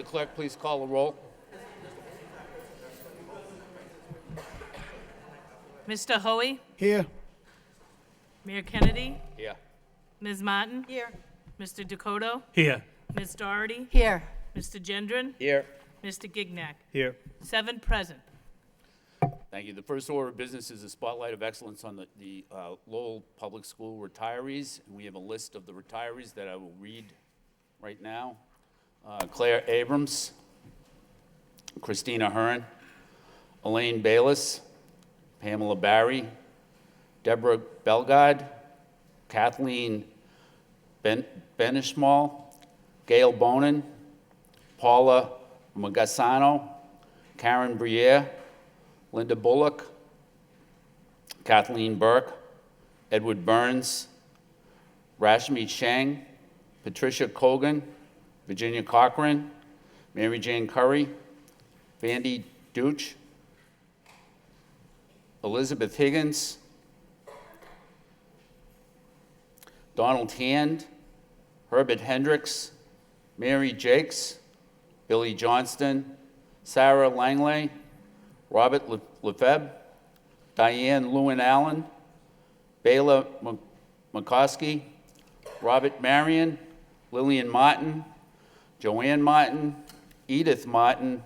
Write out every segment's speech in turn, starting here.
the clerk please call the roll? Mr. Hoey, Here. Mayor Kennedy, Here. Ms. Martin. Here. Mr. Dakota, Here. Ms. Doherty, Here. Mr. Gendron, Here. Mr. Gignac. Here. 7 present. Thank you. The first order of business is a spotlight of excellence on the Lowell Public School retirees. And we have a list of the retirees that I will read right now. Claire Abrams, Christina Hearn, Elaine Bayless, Pamela Barry, Deborah Belgard, Kathleen Benishmal, Gail Bonin, Paula Magassano, Karen Briere, Linda Bullock, Kathleen Burke, Edward Burns, Rashmi Chang, Patricia Kogan, Virginia Cochran, Mary Jane Curry, Vandy Dooch, Elizabeth Higgins, Donald Hand, Herbert Hendricks, Mary Jakes, Billy Johnston, Sarah Langley, Robert Lefebvre, Diane Lewin Allen, Bela McCoskey, Robert Marion, Lillian Martin, Joanne Martin, Edith Martin,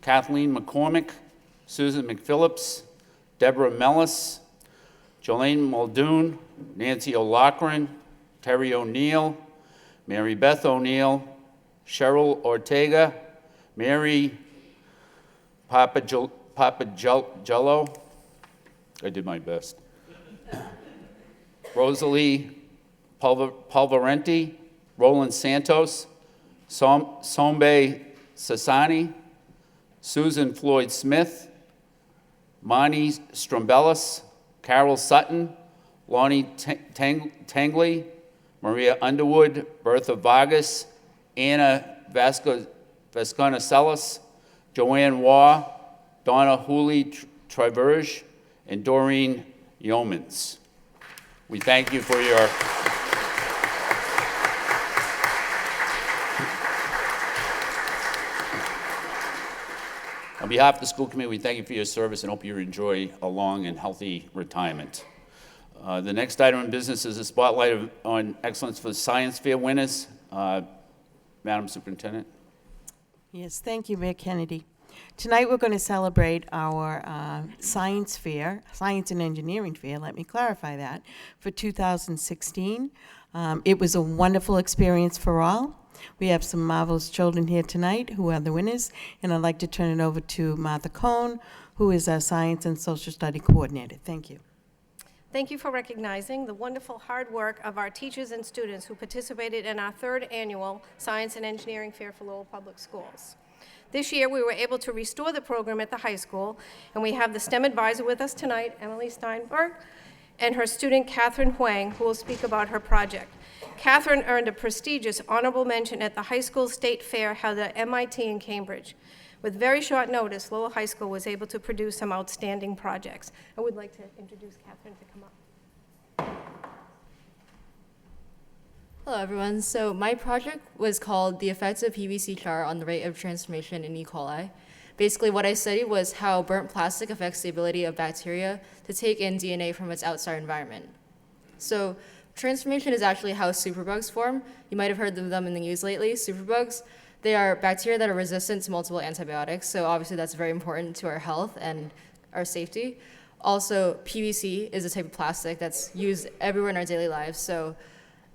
Kathleen McCormick, Susan McPhillips, Deborah Mellis, Jolene Muldoon, Nancy O'Loughlin, Terry O'Neill, Mary Beth O'Neill, Cheryl Ortega, Mary Papagello, I did my best, Rosalie Pulverenti, Roland Santos, Sombe Sassani, Susan Floyd Smith, Monty Strombelis, Carol Sutton, Lonnie Tangley, Maria Underwood, Bertha Vargas, Anna Vasconcelos, Joanne Waugh, Donna Hooley Traverge, and Doreen Yeomans. We thank you for your On behalf of the school committee, we thank you for your service and hope you enjoy a long and healthy retirement. The next item of business is a spotlight on excellence for the science fair winners. Madam Superintendent. Yes, thank you, Mayor Kennedy. Tonight we're going to celebrate our science fair, science and engineering fair, let me clarify that, for 2016. It was a wonderful experience for all. We have some marvelous children here tonight who are the winners, and I'd like to turn it over to Martha Cohn, who is our Science and Social Study Coordinator. Thank you. Thank you for recognizing the wonderful hard work of our teachers and students who participated in our 3rd annual Science and Engineering Fair for Lowell Public Schools. This year, we were able to restore the program at the high school, and we have the STEM advisor with us tonight, Emily Steinberg, and her student, Catherine Huang, who will speak about her project. Catherine earned a prestigious honorable mention at the high school state fair held at MIT in Cambridge. With very short notice, Lowell High School was able to produce some outstanding projects. I would like to introduce Catherine to come up. Hello, everyone. So my project was called The Effects of PVC char on the Rate of Transformation in E. coli. Basically, what I studied was how burnt plastic affects the ability of bacteria to take in DNA from its outside environment. So transformation is actually how superbugs form. You might have heard of them in the news lately. Superbugs, they are bacteria that are resistant to multiple antibiotics, so obviously that's very important to our health and our safety. Also, PVC is a type of plastic that's used everywhere in our daily lives, so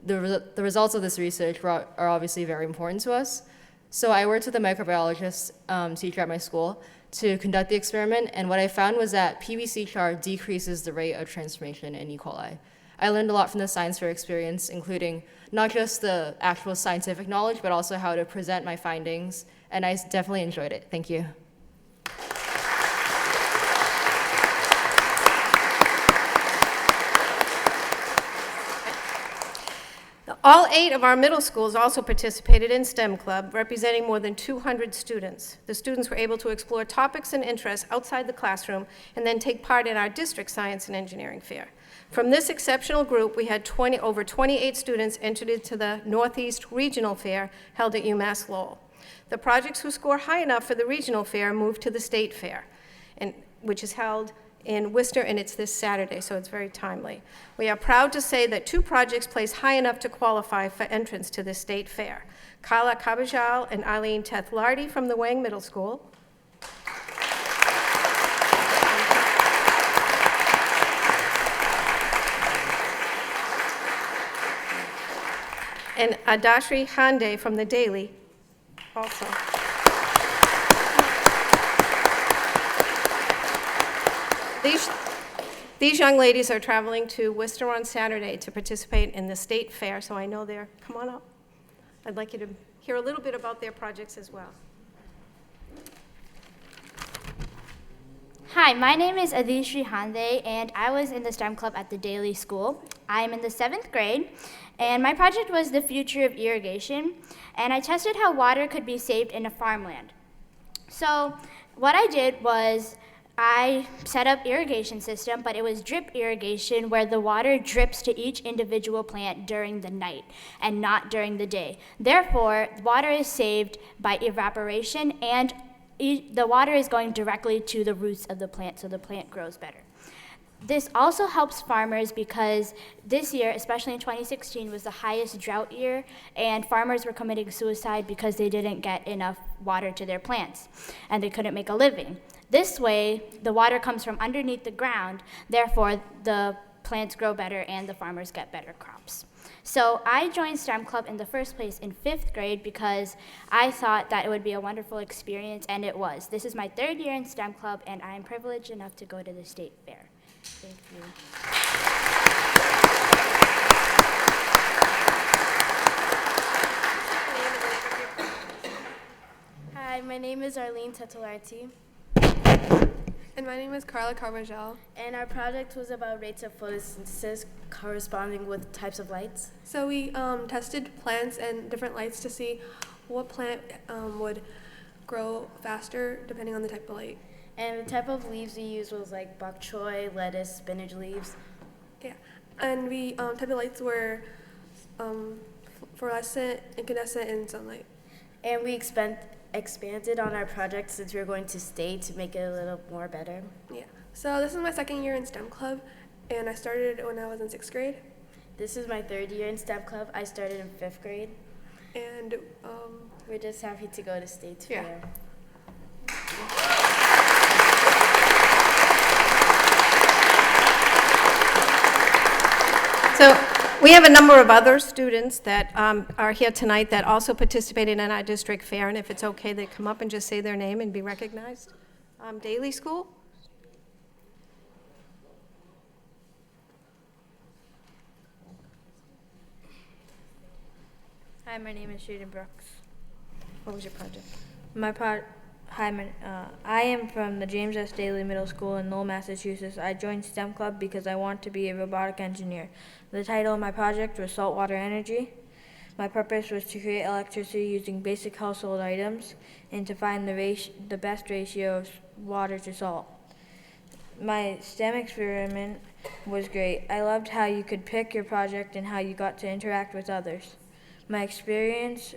the results of this research are obviously very important to us. So I worked with a microbiologist teacher at my school to conduct the experiment, and what I found was that PVC char decreases the rate of transformation in E. coli. I learned a lot from the science fair experience, including not just the actual scientific knowledge, but also how to present my findings, and I definitely enjoyed it. Thank you. All 8 of our middle schools also participated in STEM Club, representing more than 200 students. The students were able to explore topics and interests outside the classroom and then take part in our district science and engineering fair. From this exceptional group, we had over 28 students entered into the Northeast Regional Fair held at UMass Lowell. The projects who score high enough for the regional fair move to the state fair, which is held in Worcester, and it's this Saturday, so it's very timely. We are proud to say that 2 projects placed high enough to qualify for entrance to the state fair. Carla Cabajal and Eileen Tethlardi from the Wang Middle School. And Adashri Hande from the Daily, also. These young ladies are traveling to Worcester on Saturday to participate in the state fair, so I know they're, come on up. I'd like you to hear a little bit about their projects as well. Hi, my name is Adishri Hande, and I was in the STEM club at the Daily School. I'm in the 7th grade, and my project was the future of irrigation, and I tested how water could be saved in a farmland. So what I did was I set up irrigation system, but it was drip irrigation where the water drips to each individual plant during the night and not during the day. Therefore, water is saved by evaporation, and the water is going directly to the roots of the plant, so the plant grows better. This also helps farmers because this year, especially in 2016, was the highest drought year, and farmers were committing suicide because they didn't get enough water to their plants, and they couldn't make a living. This way, the water comes from underneath the ground, therefore the plants grow better and the farmers get better crops. So I joined STEM Club in the first place in 5th grade because I thought that it would be a wonderful experience, and it was. This is my 3rd year in STEM Club, and I am privileged enough to go to the state fair. Thank you. Hi, my name is Arlene Tetolarty. And my name is Carla Carvajal. And our project was about rates of photosynthesis corresponding with types of lights. So we tested plants and different lights to see what plant would grow faster depending on the type of light. And the type of leaves we used was like bok choy, lettuce, spinach leaves. Yeah, and we type of lights were fluorescent, incandescent, and sunlight. And we expanded on our project since we were going to state to make it a little more better. Yeah, so this is my 2nd year in STEM Club, and I started when I was in 6th grade. This is my 3rd year in STEM Club. I started in 5th grade. And we're just happy to go to state yeah. fair. So we have a number of other students that are here tonight that also participated in our district fair, and if it's okay, they come up and just say their name and be recognized. Daily School. Hi, my name is Shaden Brooks. What was your project? I am from the James S. Daly Middle School in Lowell, Massachusetts. I joined STEM Club because I want to be a robotic engineer. The title of my project was Saltwater Energy. My purpose was to create electricity using basic household items and to find the best ratio of water to salt. My STEM experiment was great. I loved how you could pick your project and how you got to interact with others. My experience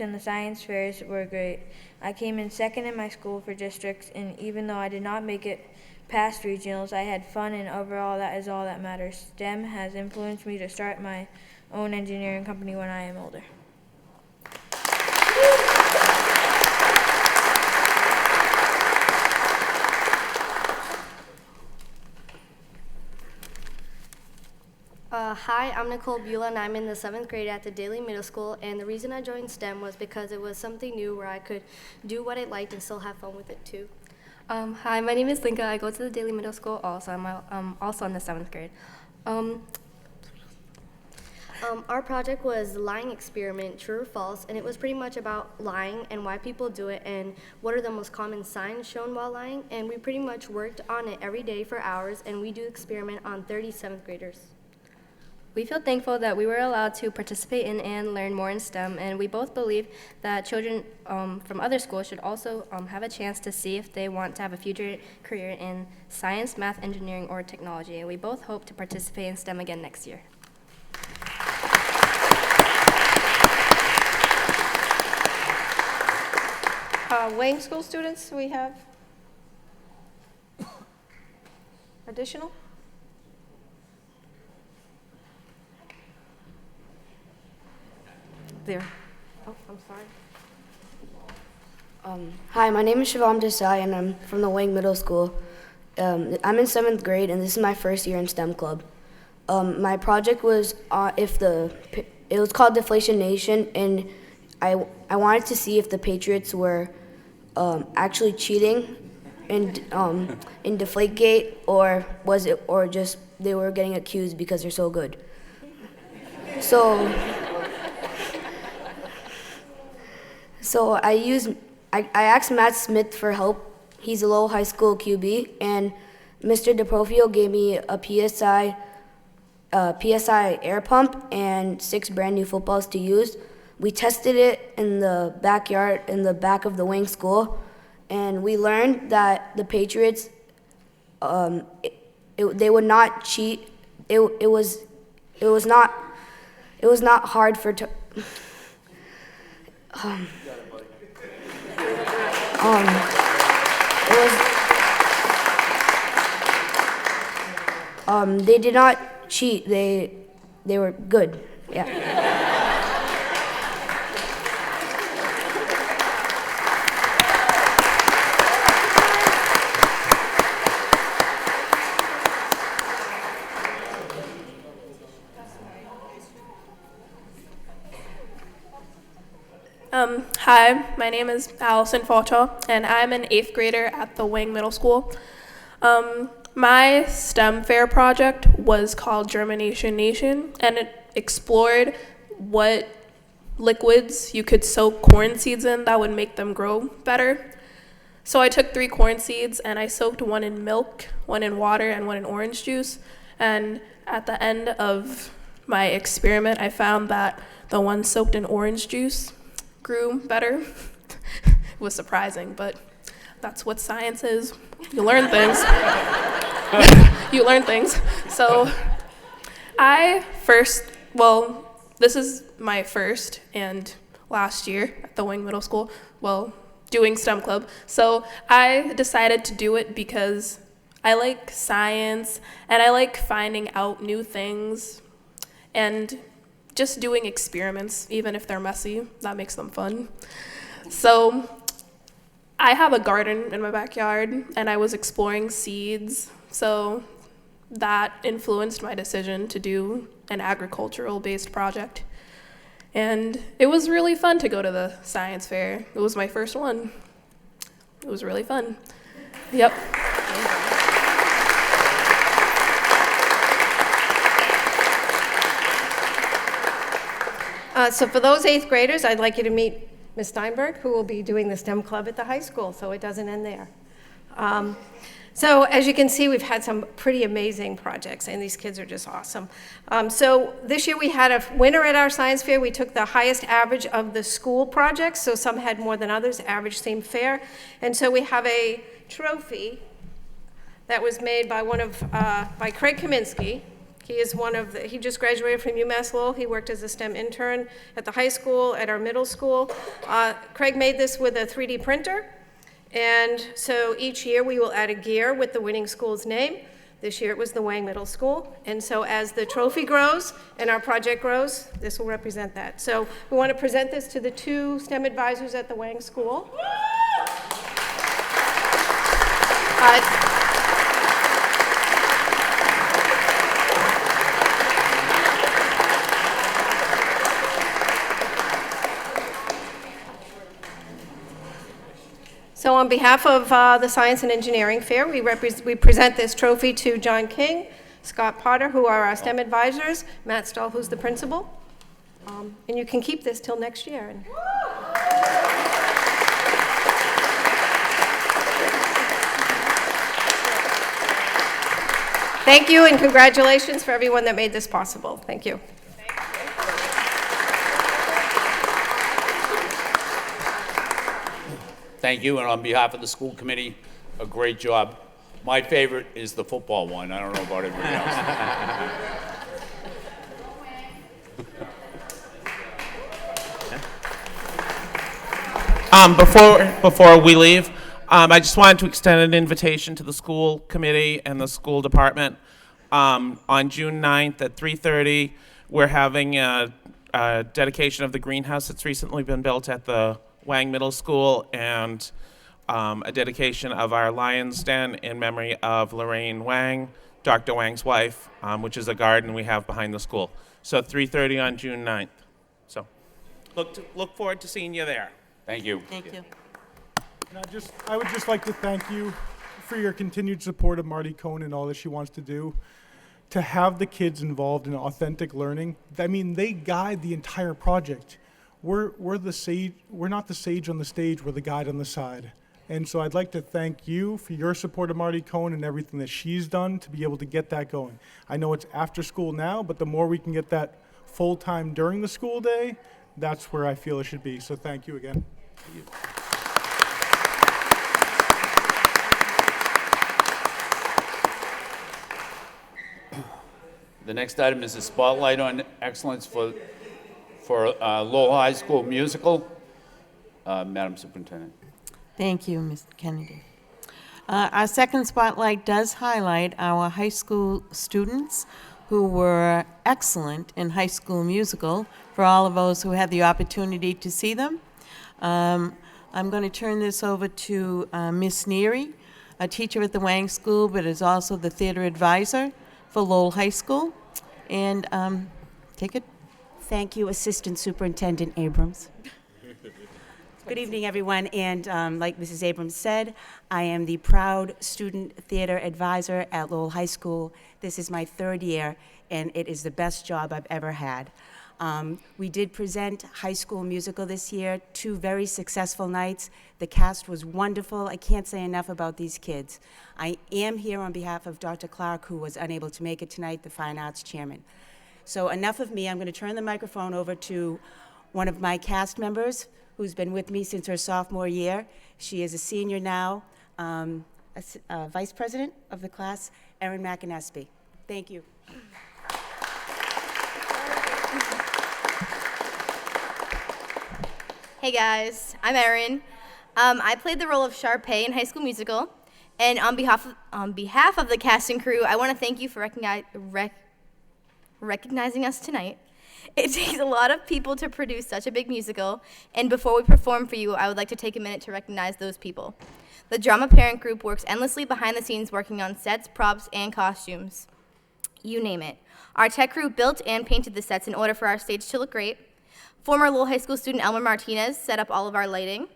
in the science fairs were great. I came in 2nd in my school for districts, and even though I did not make it past regionals, I had fun, and overall that is all that matters. STEM has influenced me to start my own engineering company when I am older. Hi, I'm Nicole Beulah, and I'm in the 7th grade at the Daly Middle School, and the reason I joined STEM was because it was something new where I could do what I liked and still have fun with it too. Hi, my name is Linka. I go to the Daly Middle School also. I'm also in the 7th grade. Our project was the lying experiment, true or false, and it was pretty much about lying and why people do it and what are the most common signs shown while lying, and we pretty much worked on it every day for hours, and we do experiment on 37th graders. We feel thankful that we were allowed to participate in and learn more in STEM, and we both believe that children from other schools should also have a chance to see if they want to have a future career in science, math, engineering, or technology. And we both hope to participate in STEM again next year. Wayne School students we have? Additional? There. Oh, I'm sorry. Hi, my name is Shivam Desai, and I'm from the Wang Middle School. I'm in 7th grade, and this is my first year in STEM Club. My project was it was called Deflation Nation, and I wanted to see if the Patriots were actually cheating in Deflategate, or just they were getting accused because they're so good. So I asked Matt Smith for help. He's a Lowell High School QB, and Mr. DeProfio gave me a PSI air pump and 6 brand new footballs to use. We tested it in the backyard in the back of the Wing School, and we learned that the Patriots, they would not cheat. It was not hard for. They did not cheat. They were good. Yeah. Hi, my name is Allison Falcha, and I'm an 8th grader at the Wang Middle School. My STEM fair project was called Germination Nation, and it explored what liquids you could soak corn seeds in that would make them grow better. So I took 3 corn seeds, and I soaked 1 in milk, 1 in water, and 1 in orange juice. And at the end of my experiment, I found that the one soaked in orange juice grew better. It was surprising, but that's what science is. You learn things. You learn things. So this is my first and last year at the Wing Middle School, doing STEM Club. So I decided to do it because I like science and I like finding out new things and just doing experiments, even if they're messy. That makes them fun. So I have a garden in my backyard, and I was exploring seeds. So that influenced my decision to do an agricultural-based project. And it was really fun to go to the science fair. It was my first one. It was really fun. Yep. So for those 8th graders, I'd like you to meet Ms. Steinberg, who will be doing the STEM Club at the high school, so it doesn't end there. So as you can see, we've had some pretty amazing projects, and these kids are just awesome. So this year we had a winner at our science fair. We took the highest average of the school projects, so some had more than others. Average seemed fair. And so we have a trophy that was made by by Craig Kaminsky. He just graduated from UMass Lowell. He worked as a STEM intern at the high school, at our middle school. Craig made this with a 3D printer. And so each year we will add a gear with the winning school's name. This year it was the Wang Middle School. And so as the trophy grows and our project grows, this will represent that. So we want to present this to the 2 STEM advisors at the Wang School. So on behalf of the Science and Engineering Fair, we present this trophy to John King, Scott Potter, who are our STEM advisors, Matt Stahl, who's the principal. And you can keep this till next year. Thank you, and congratulations for everyone that made this possible. Thank you. Thank you, and on behalf of the school committee, a great job. My favorite is the football one. I don't know about everybody else. Before we leave, I just wanted to extend an invitation to the school committee and the school department. On June 9th at 3:30, we're having a dedication of the greenhouse that's recently been built at the Wang Middle School, and a dedication of our Lion's Den in memory of Lorraine Wang, Dr. Wang's wife, which is a garden we have behind the school. So 3:30 on June 9th. So look forward to seeing you there. Thank you. Thank you. And I would just like to thank you for your continued support of Marty Cohn and all that she wants to do. To have the kids involved in authentic learning, I mean, they guide the entire project. We're the sage. We're not the sage on the stage. We're the guide on the side. And so I'd like to thank you for your support of Marty Cohn and everything that she's done to be able to get that going. I know it's after school now, but the more we can get that full time during the school day, that's where I feel it should be. So thank you again. Thank you. The next item is a spotlight on excellence for Lowell High School musical. Madam Superintendent. Thank you, Mr. Kennedy. Our second spotlight does highlight our high school students who were excellent in High School Musical, for all of those who had the opportunity to see them. I'm going to turn this over to Miss Neary, a teacher at the Wang School, but is also the theater advisor for Lowell High School. And take it. Thank you, Assistant Superintendent Abrams. Good evening, everyone. And like Mrs. Abrams said, I am the proud student theater advisor at Lowell High School. This is my third year, and it is the best job I've ever had. We did present High School Musical this year, 2 very successful nights. The cast was wonderful. I can't say enough about these kids. I am here on behalf of Dr. Clark, who was unable to make it tonight, the Fine Arts Chairman. So enough of me. I'm going to turn the microphone over to one of my cast members who's been with me since her sophomore year. She is a senior now, vice president of the class, Erin McInespy. Thank you. Hey guys, I'm Erin. I played the role of Sharpay in High School Musical, and on behalf of the cast and crew, I want to thank you for recognizing us tonight. It takes a lot of people to produce such a big musical, and before we perform for you, I would like to take a minute to recognize those people. The drama parent group works endlessly behind the scenes working on sets, props, and costumes. You name it. Our tech crew built and painted the sets in order for our stage to look great. Former Lowell High School student Elmer Martinez set up all of our lighting.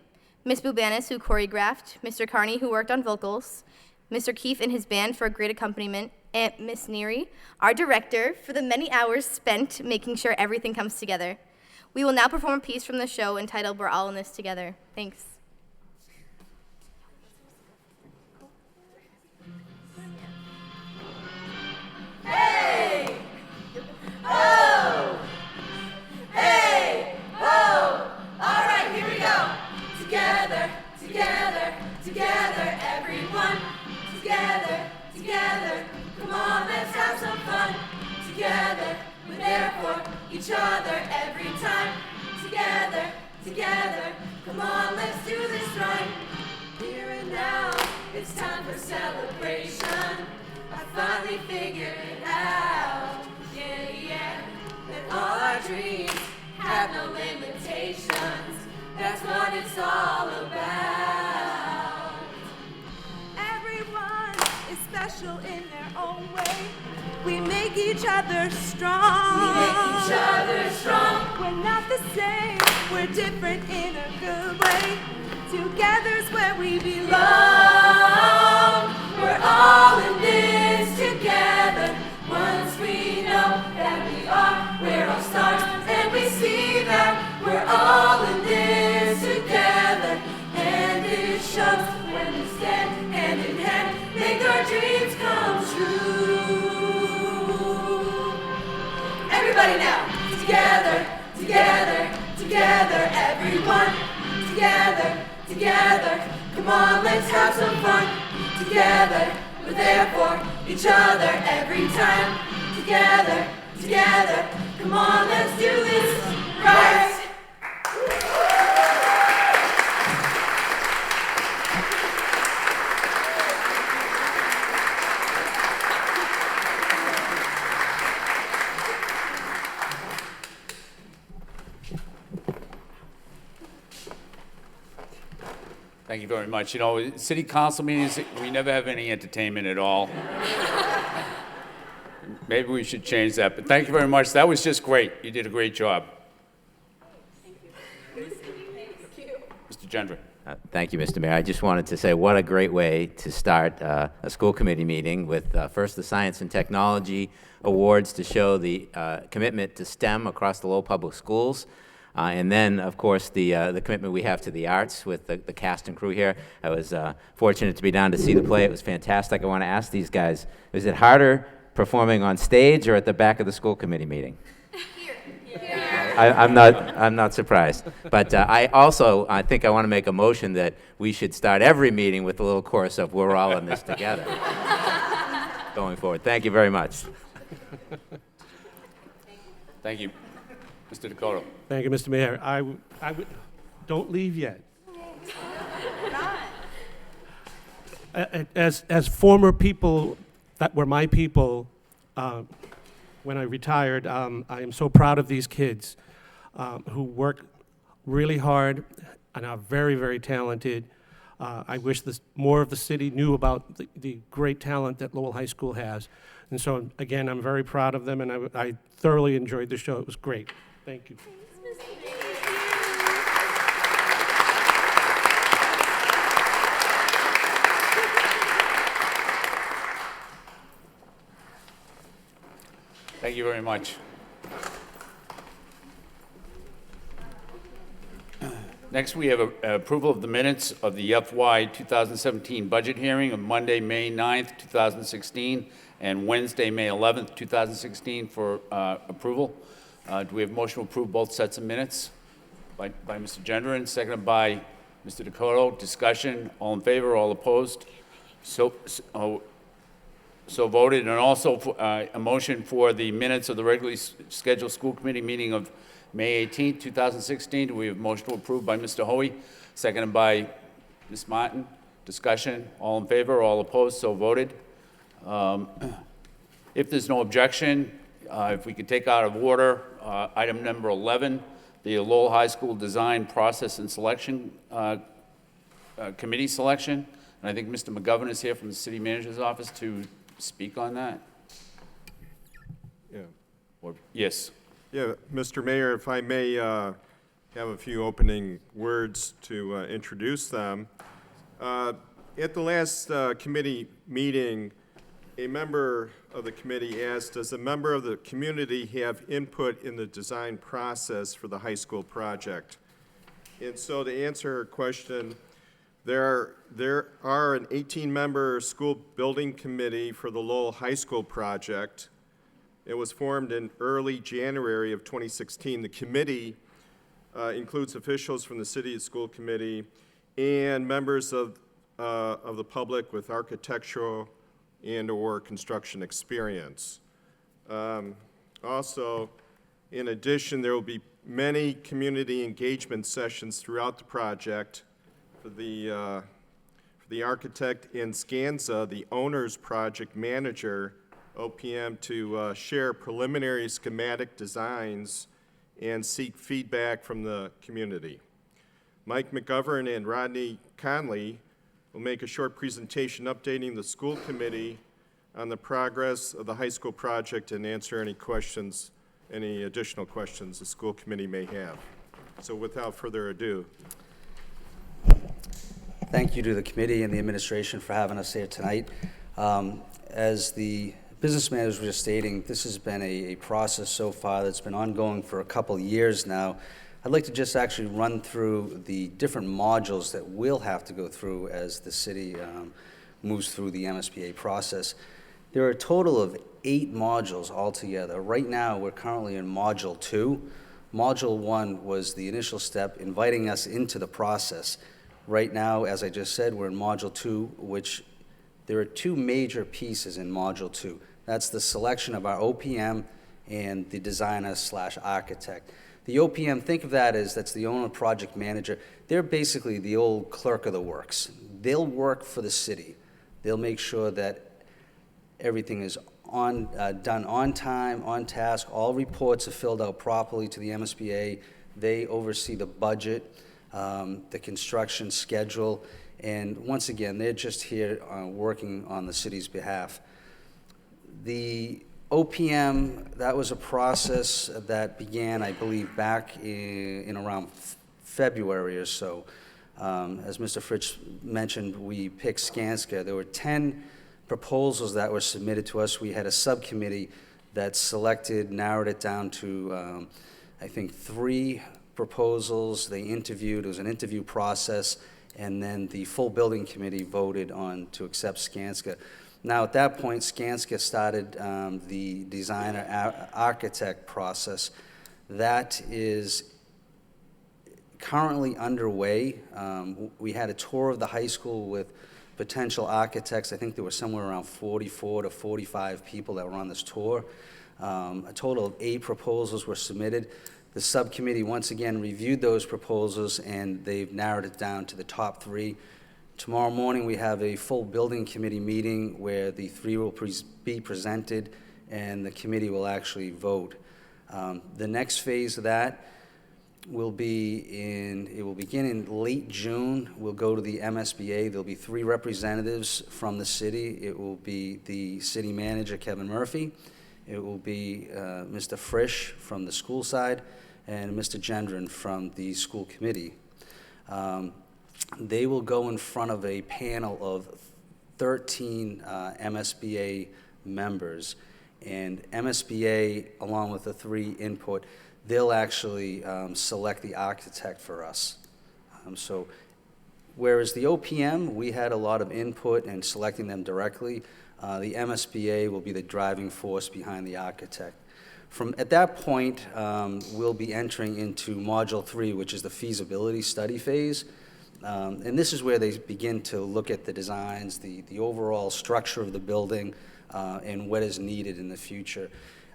Miss Bubanis, who choreographed, Mr. Carney, who worked on vocals, Mr. Keefe and his band for a great accompaniment, and Miss Neary, our director, for the many hours spent making sure everything comes together. We will now perform a piece from the show entitled We're All in This Together. Thanks. Hey! Oh! Hey! Oh! All right, here we go. Together, together, together, everyone. Together, together. Come on, let's have some fun. Together, we're there for each other every time. Together, together. Come on, let's do this right. Here and now, it's time for celebration. I finally figured it out. Yeah, yeah. That all our dreams have no limitations. That's what it's all about. Everyone is special in their own way. We make each other strong. We make each other strong. We're not the same. We're different in a good way. Together's where we belong. We're all in this together. Once we know that we are, we're all stars, and we see that we're all in this together. And it shows when we stand hand in hand, make our dreams come true. Everybody now, together, together, together, everyone, together, together. Come on, let's have some fun. Together, we're there for each other every time. Together, together. Come on, let's do this right. Thank you very much. You know, city council meetings, we never have any entertainment at all. Maybe we should change that, but thank you very much. That was just great. You did a great job. Mr. Gendron. Thank you, Mr. Mayor. I just wanted to say what a great way to start a school committee meeting with first the Science and Technology Awards to show the commitment to STEM across the Lowell Public Schools. And then, of course, the commitment we have to the arts with the cast and crew here. I was fortunate to be down to see the play. It was fantastic. I want to ask these guys, is it harder performing on stage or at the back of the school committee meeting? I'm not surprised. But I think I want to make a motion that we should start every meeting with a little chorus of "We're all in this together" going forward. Thank you very much. Thank you. Mr. Dakota. Thank you, Mr. Mayor. Don't leave yet. As former people that were my people, when I retired, I am so proud of these kids who work really hard and are very, very talented. I wish more of the city knew about the great talent that Lowell High School has. And so, again, I'm very proud of them, and I thoroughly enjoyed the show. It was great. Thank you. Thank you very much. Next, we have approval of the minutes of the FY 2017 budget hearing of Monday, May 9th, 2016, and Wednesday, May 11th, 2016 for approval. Do we have a motion to approve both sets of minutes? By Mr. Gendron, seconded by Mr. Dakota. Discussion, all in favor, all opposed? So voted. And also a motion for the minutes of the regularly scheduled school committee meeting of May 18th, 2016. Do we have a motion to approve by Mr. Hoey, seconded by Ms. Martin? Discussion, all in favor, all opposed? So voted. If there's no objection, if we could take out of order item number 11, the Lowell High School Design Process and Selection Committee selection. And I think Mr. McGovern is here from the City Manager's Office to speak on that. Yeah. Yes. Yeah, Mr. Mayor, if I may have a few opening words to introduce them. At the last committee meeting, a member of the committee asked, does a member of the community have input in the design process for the high school project? And so to answer her question, there are an 18-member school building committee for the Lowell High School project. It was formed in early January of 2016. The committee includes officials from the city school committee and members of the public with architectural and/or construction experience. Also, in addition, there will be many community engagement sessions throughout the project for the architect and Scanza, the owner's project manager, OPM, to share preliminary schematic designs and seek feedback from the community. Mike McGovern and Rodney Conley will make a short presentation updating the school committee on the progress of the high school project and answer any questions, any additional questions the school committee may have. So without further ado. Thank you to the committee and the administration for having us here tonight. As the business managers were just stating, this has been a process so far that's been ongoing for a couple years now. I'd like to just actually run through the different modules that we'll have to go through as the city moves through the MSBA process. There are a total of 8 modules altogether. Right now, we're currently in Module 2. Module 1 was the initial step inviting us into the process. Right now, as I just said, we're in Module 2, which there are 2 major pieces in Module 2. That's the selection of our OPM and the designer/architect. The OPM, think of that as that's the owner project manager. They're basically the old clerk of the works. They'll work for the city. They'll make sure that everything is done on time, on task. All reports are filled out properly to the MSBA. They oversee the budget. the construction schedule, and once again, they're just here working on the city's behalf. The OPM, that was a process that began, I believe, back in around February or so. As Mr. Fritsch mentioned, we picked Skanska. There were 10 proposals that were submitted to us. We had a subcommittee that selected, narrowed it down to, I think, 3 proposals. They interviewed, it was an interview process, and then the full building committee voted on to accept Skanska. Now, at that point, Skanska started the designer architect process. That is currently underway. We had a tour of the high school with potential architects. I think there were somewhere around 44 to 45 people that were on this tour. A total of 8 proposals were submitted. The subcommittee once again reviewed those proposals, and they've narrowed it down to the top 3. Tomorrow morning we have a full building committee meeting where the 3 will be presented and the committee will actually vote. The next phase of that will be it will begin in late June. We'll go to the MSBA. There'll be 3 representatives from the city. It will be the city manager, Kevin Murphy. It will be Mr. Frisch from the school side and Mr. Gendron from the school committee. They will go in front of a panel of 13 MSBA members, and MSBA, along with the 3 input, they'll actually select the architect for us. So whereas the OPM, we had a lot of input in selecting them directly, the MSBA will be the driving force behind the architect. At that point, we'll be entering into Module 3, which is the feasibility study phase. And this is where they begin to look at the designs, the overall structure of the building, and what is needed in the future.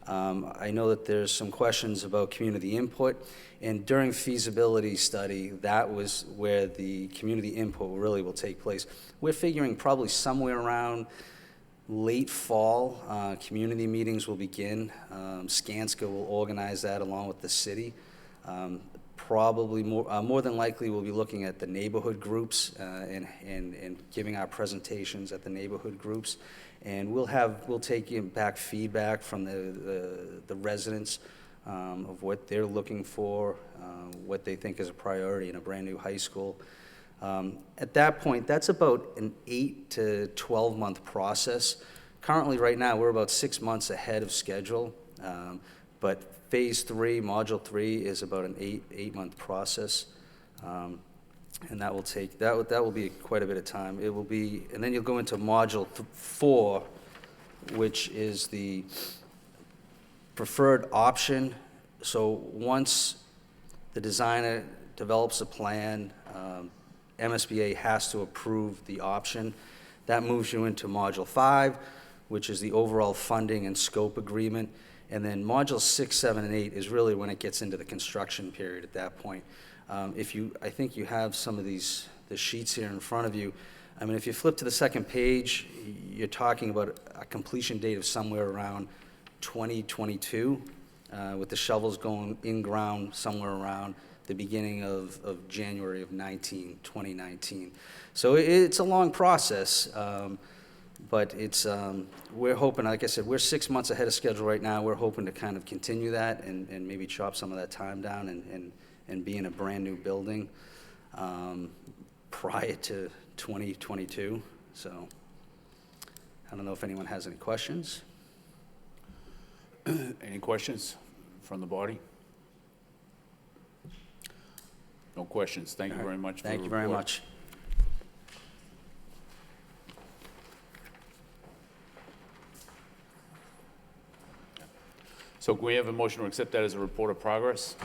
I know that there's some questions about community input, and during feasibility study, that was where the community input really will take place. We're figuring probably somewhere around late fall, community meetings will begin. Skanska will organize that along with the city. Probably more than likely, we'll be looking at the neighborhood groups and giving our presentations at the neighborhood groups. And we'll take back feedback from the residents of what they're looking for, what they think is a priority in a brand new high school. At that point, that's about an 8 to 12 month process. Currently, right now, we're about 6 months ahead of schedule, but Phase 3, Module 3, is about an 8 month process, and that will be quite a bit of time. It will be, and then you'll go into Module 4, which is the preferred option. So once the designer develops a plan, MSBA has to approve the option. That moves you into Module 5, which is the overall funding and scope agreement. And then Modules 6, 7, and 8 is really when it gets into the construction period at that point. I think you have some of the sheets here in front of you. I mean, if you flip to the second page, you're talking about a completion date of somewhere around 2022, with the shovels going in ground somewhere around the beginning of January of 2019. So it's a long process, but we're hoping, like I said, we're 6 months ahead of schedule right now. We're hoping to kind of continue that and maybe chop some of that time down and be in a brand new building prior to 2022. So I don't know if anyone has any questions. Any questions from the body? No questions. Thank you very much for the report. Thank you very much. So we have a motion to accept that as a report of progress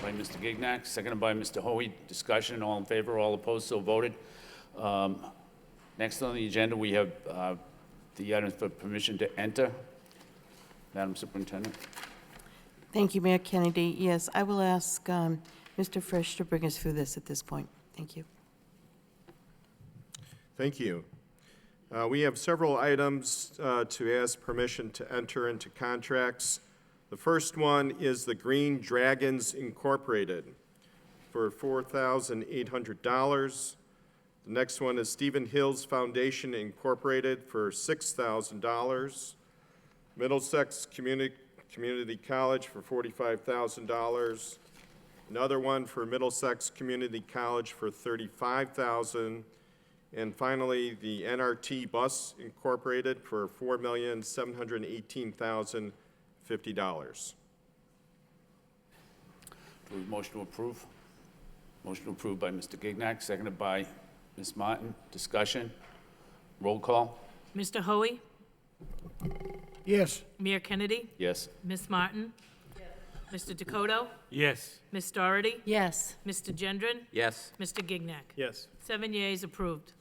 by Mr. Gignac, seconded by Mr. Hoey. Discussion, all in favor, all opposed, so voted. Next on the agenda, we have the items for permission to enter. Madam Superintendent. Thank you, Mayor Kennedy. Yes, I will ask Mr. Frisch to bring us through this at this point. Thank you. Thank you. We have several items to ask permission to enter into contracts. The first one is the Green Dragons Incorporated for $4,800. The next one is Stephen Hills Foundation Incorporated for $6,000. Middlesex Community College for $45,000. Another one for Middlesex Community College for $35,000. And finally, the NRT Bus Incorporated for $4,718,050. Motion to approve. Motion approved by Mr. Gignac, seconded by Ms. Martin. Discussion. Roll call. Mr. Hoey? Yes. Mayor Kennedy? Yes. Ms. Martin? Mr. Dakota? Yes. Ms. Doherty? Yes. Mr. Gendron? Yes. Mr. Gignac? Yes. 7 yeas, approved.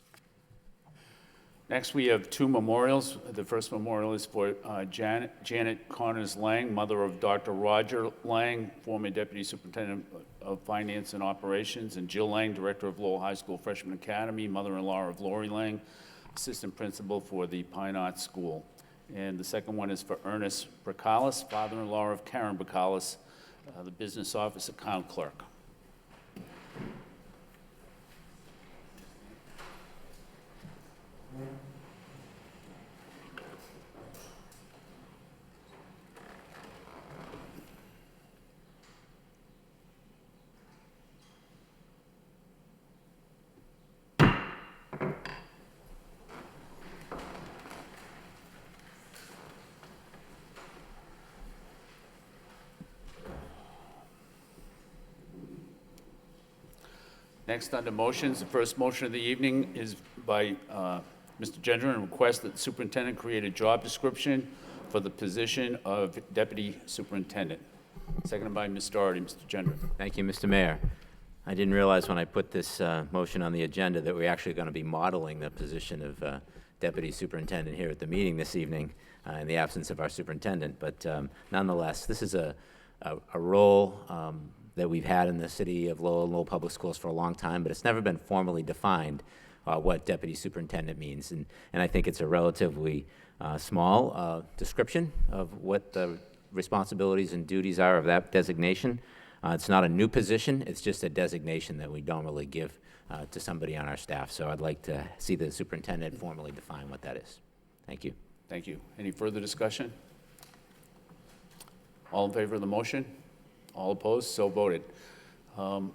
Next, we have two memorials. The first memorial is for Janet Connors Lang, mother of Dr. Roger Lang, former Deputy Superintendent of Finance and Operations, and Jill Lang, Director of Lowell High School Freshman Academy, mother-in-law of Lori Lang, Assistant Principal for the Pine Arts School. And the second one is for Ernest Bracalis, father-in-law of Karen Bracalis, the Business Office Account Clerk. Next, under motions, the first motion of the evening is by Mr. Gendron, and request that the superintendent create a job description for the position of deputy superintendent. Seconded by Ms. Doherty. Mr. Gendron. Thank you, Mr. Mayor. I didn't realize when I put this motion on the agenda that we're actually going to be modeling the position of deputy superintendent here at the meeting this evening in the absence of our superintendent. But nonetheless, this is a role that we've had in the city of Lowell Public Schools for a long time, but it's never been formally defined what deputy superintendent means. And I think it's a relatively small description of what the responsibilities and duties are of that designation. It's not a new position, it's just a designation that we don't really give to somebody on our staff. So I'd like to see the superintendent formally define what that is. Thank you. Thank you. Any further discussion? All in favor of the motion? All opposed? So voted. I'd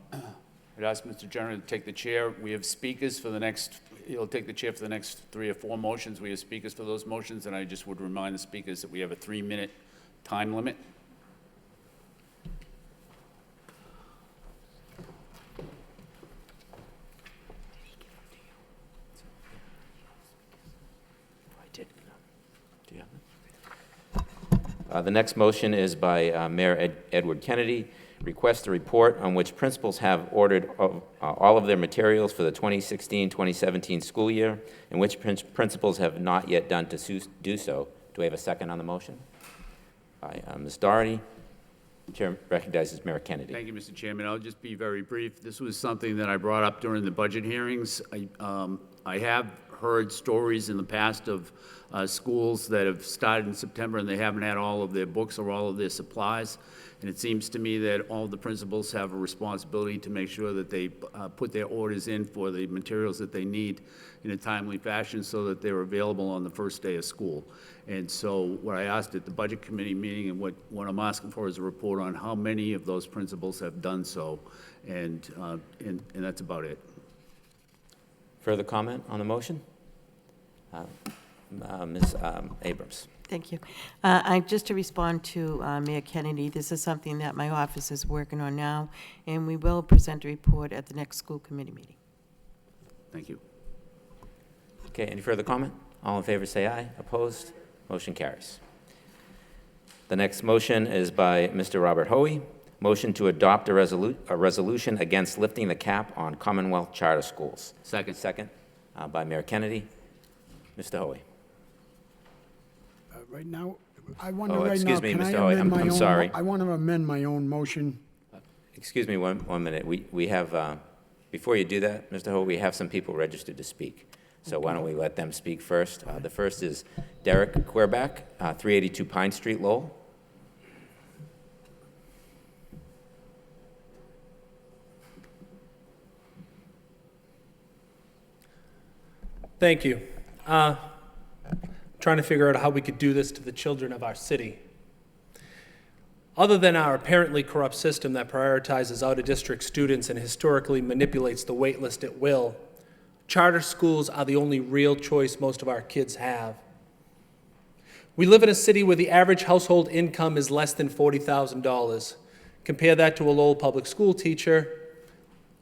ask Mr. General to take the chair. We have speakers for the next, he'll take the chair for the next 3 or 4 motions. We have speakers for those motions, and I just would remind the speakers that we have a 3-minute time limit. The next motion is by Mayor Edward Kennedy. Request a report on which principals have ordered all of their materials for the 2016-2017 school year, and which principals have not yet done to do so. Do we have a second on the motion? By Ms. Doherty. The chair recognizes Mayor Kennedy. Thank you, Mr. Chairman. I'll just be very brief. This was something that I brought up during the budget hearings. I have heard stories in the past of schools that have started in September and they haven't had all of their books or all of their supplies. And it seems to me that all the principals have a responsibility to make sure that they put their orders in for the materials that they need in a timely fashion so that they're available on the first day of school. And so what I asked at the Budget Committee meeting, and what I'm asking for is a report on how many of those principals have done so, and that's about it. Further comment on the motion? Ms. Abrams. Thank you. Just to respond to Mayor Kennedy, this is something that my office is working on now, and we will present a report at the next school committee meeting. Thank you. Okay, any further comment? All in favor say aye. Opposed? Motion carries. The next motion is by Mr. Robert Hoey. Motion to adopt a resolution against lifting the cap on Commonwealth charter schools. Second. Second by Mayor Kennedy. Mr. Hoey. Right now, I want to Oh, right excuse now, me, can I Mr. Hoey, amend my I'm own? sorry. I want to amend my own motion. Excuse me one minute. We have, before you do that, Mr. Hoey, we have some people registered to speak. So why don't we let them speak first? The first is Derek Querback, 382 Pine Street, Lowell. Thank you. Trying to figure out how we could do this to the children of our city. Other than our apparently corrupt system that prioritizes out-of-district students and historically manipulates the wait list at will, charter schools are the only real choice most of our kids have. We live in a city where the average household income is less than $40,000. Compare that to a Lowell public school teacher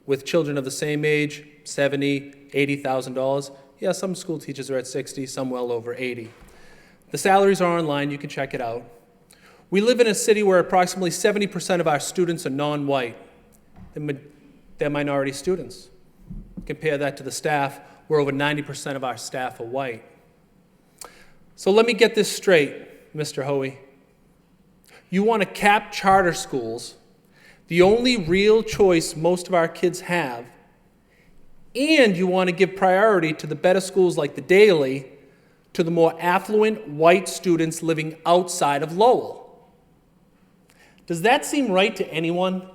with children of the same age, $70,000, $80,000. Yeah, some school teachers are at 60, some well over 80. The salaries are online, you can check it out. We live in a city where approximately 70% of our students are non-white. They're minority students. Compare that to the staff, where over 90% of our staff are white. So let me get this straight, Mr. Hoey. You want to cap charter schools, the only real choice most of our kids have, and you want to give priority to the better schools like the Daily to the more affluent white students living outside of Lowell. Does that seem right to anyone?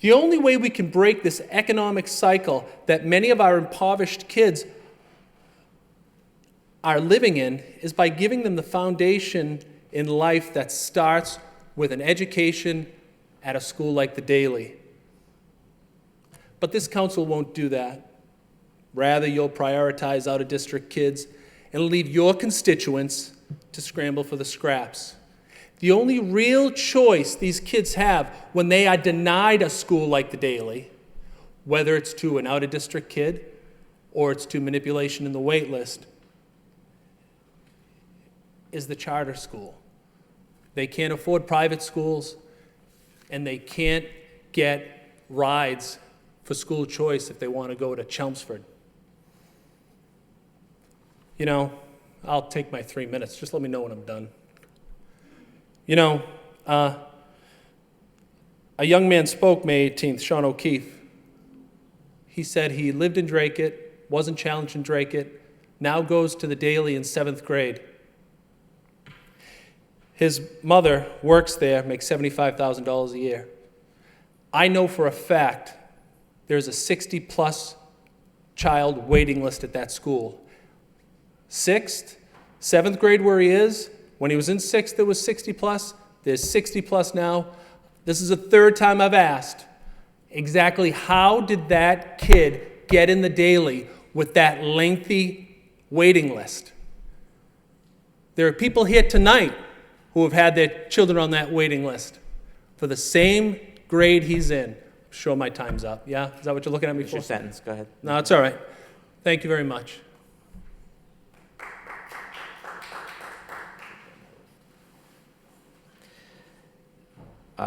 The only way we can break this economic cycle that many of our impoverished kids are living in is by giving them the foundation in life that starts with an education at a school like the Daily. But this council won't do that. Rather, you'll prioritize out-of-district kids and leave your constituents to scramble for the scraps. The only real choice these kids have when they are denied a school like the Daily, whether it's to an out-of-district kid or it's to manipulation in the wait list, is the charter school. They can't afford private schools, and they can't get rides for school choice if they want to go to Chelmsford. You know, I'll take my 3 minutes. Just let me know when I'm done. You know, a young man spoke May 18th, Sean O'Keefe. He said he lived in Dracut, wasn't challenged in Dracut, now goes to the Daily in 7th grade. His mother works there, makes $75,000 a year. I know for a fact there's a 60-plus child waiting list at that school. 6th, 7th grade where he is, when he was in 6th, there was 60-plus. There's 60-plus now. This is the third time I've asked, exactly how did that kid get in the Daily with that lengthy waiting list? There are people here tonight who have had their children on that waiting list for the same grade he's in. I'm sure my time's up. Yeah? Is that what you're looking at me for? Finish your sentence. Go ahead. No, it's all right. Thank you very much.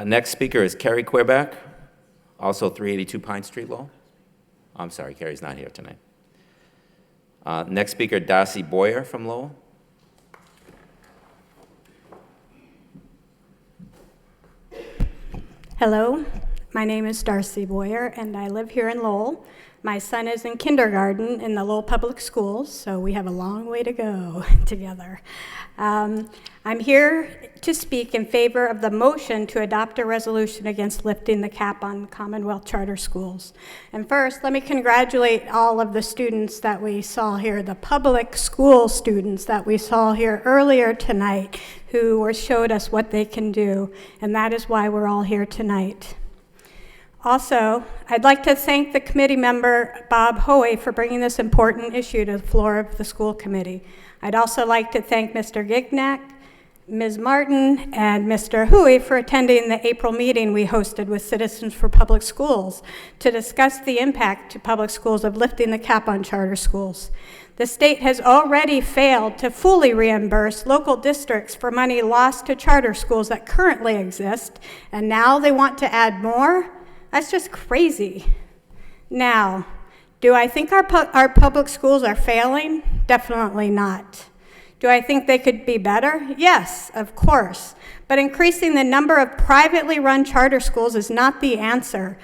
Next speaker is Carrie Quebec, also 382 Pine Street, Lowell. I'm sorry, Carrie's not here tonight. Next speaker, Darcy Boyer from Lowell. Hello, my name is Darcy Boyer, and I live here in Lowell. My son is in kindergarten in the Lowell Public Schools, so we have a long way to go together. I'm here to speak in favor of the motion to adopt a resolution against lifting the cap on Commonwealth charter schools. And first, let me congratulate all of the students that we saw here, the public school students that we saw here earlier tonight, who showed us what they can do, and that is why we're all here tonight. Also, I'd like to thank the committee member, Bob Hoey, for bringing this important issue to the floor of the school committee. I'd also like to thank Mr. Gignac, Ms. Martin, and Mr. Hoey for attending the April meeting we hosted with Citizens for Public Schools to discuss the impact to public schools of lifting the cap on charter schools. The state has already failed to fully reimburse local districts for money lost to charter schools that currently exist, and now they want to add more? That's just crazy. Now, do I think our public schools are failing? Definitely not. Do I think they could be better? Yes, of course. But increasing the number of privately run charter schools is not the answer.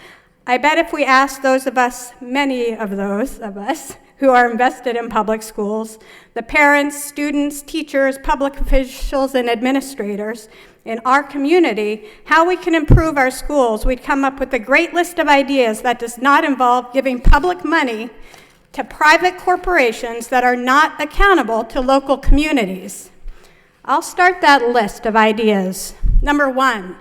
I bet if we ask those of us, many of those of us, who are invested in public schools, the parents, students, teachers, public officials, and administrators in our community, how we can improve our schools, we'd come up with a great list of ideas that does not involve giving public money to private corporations that are not accountable to local communities. I'll start that list of ideas. Number 1,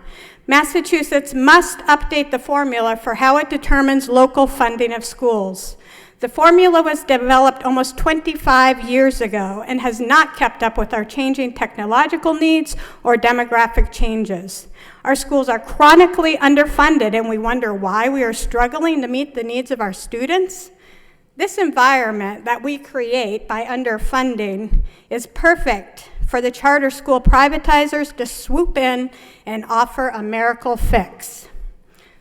Massachusetts must update the formula for how it determines local funding of schools. The formula was developed almost 25 years ago and has not kept up with our changing technological needs or demographic changes. Our schools are chronically underfunded, and we wonder why we are struggling to meet the needs of our students. This environment that we create by underfunding is perfect for the charter school privatizers to swoop in and offer a miracle fix.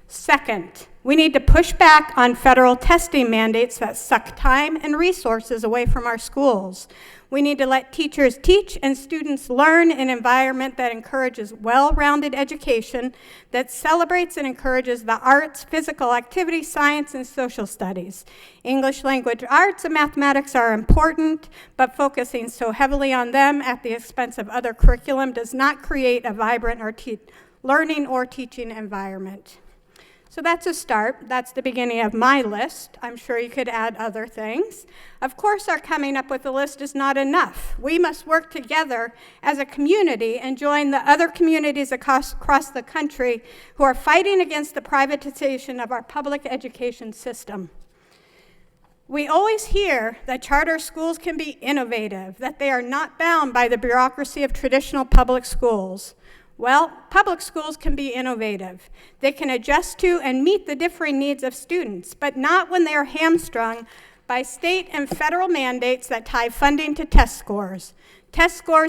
Second, we need to push back on federal testing mandates that suck time and resources away from our schools. We need to let teachers teach and students learn in an environment that encourages well-rounded education, that celebrates and encourages the arts, physical activity, science, and social studies. English language arts and mathematics are important, but focusing so heavily on them at the expense of other curriculum does not create a vibrant learning or teaching environment. So that's a start. That's the beginning of my list. I'm sure you could add other things. Of course, our coming up with a list is not enough. We must work together as a community and join the other communities across the country who are fighting against the privatization of our public education system. We always hear that charter schools can be innovative, that they are not bound by the bureaucracy of traditional public schools. Well, public schools can be innovative. They can adjust to and meet the differing needs of students, but not when they are hamstrung by state and federal mandates that tie funding to test scores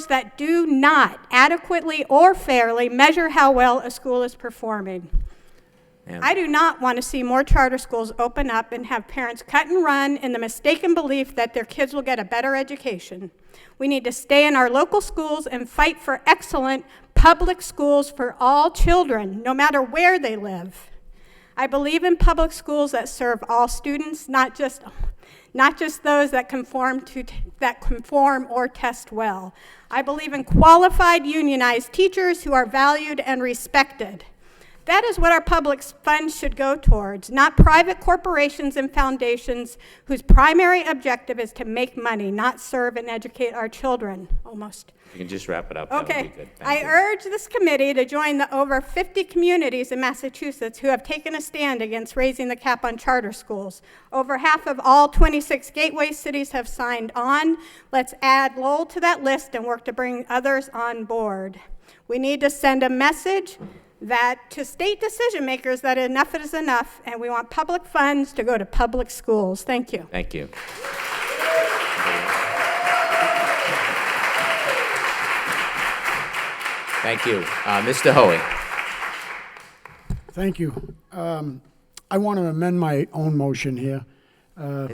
that do not adequately or fairly measure how well a school is performing. I do not want to see more charter schools open up and have parents cut and run in the mistaken belief that their kids will get a better education. We need to stay in our local schools and fight for excellent public schools for all children, no matter where they live. I believe in public schools that serve all students, not just those that conform or test well. I believe in qualified unionized teachers who are valued and respected. That is what our public funds should go towards, not private corporations and foundations whose primary objective is to make money, not serve and educate our children, almost. You can just wrap it up. That would Okay, be good. Thank I you. urge this committee to join the over 50 communities in Massachusetts who have taken a stand against raising the cap on charter schools. Over half of all 26 gateway cities have signed on. Let's add Lowell to that list and work to bring others on board. We need to send a message that to state decision makers that enough is enough, and we want public funds to go to public schools. Thank you. Thank you. Thank you. Mr. Hoey. Thank you. I want to amend my own motion here.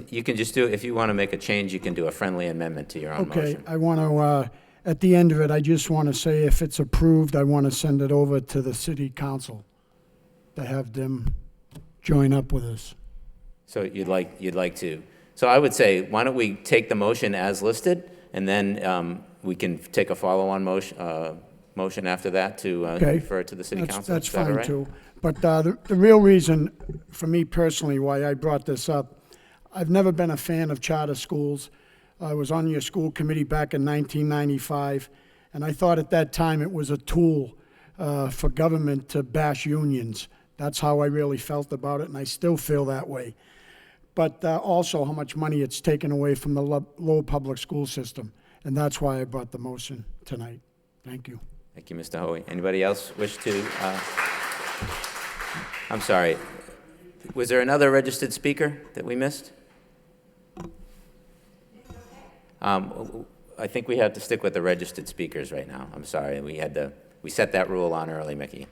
You can just do, if you want to make a change, you can do a friendly amendment to your own Okay, motion. I want to, at the end of it, I just want to say if it's approved, I want to send it over to the city council to have them join up with us. So you'd like to. So I would say, why don't we take the motion as listed, and then we can take a follow-on motion after that to refer it to the city council. That's Is that all fine right? too. But the real reason for me personally why I brought this up, I've never been a fan of charter schools. I was on your school committee back in 1995, and I thought at that time it was a tool for government to bash unions. That's how I really felt about it, and I still feel that way. But also how much money it's taken away from the Lowell public school system, and that's why I brought the motion tonight. Thank you. Thank you, Mr. Hoey. Anybody else wish to? I'm sorry. Was there another registered speaker that we missed? I think we have to stick with the registered speakers right now. I'm sorry. We set that rule on early, Mickey.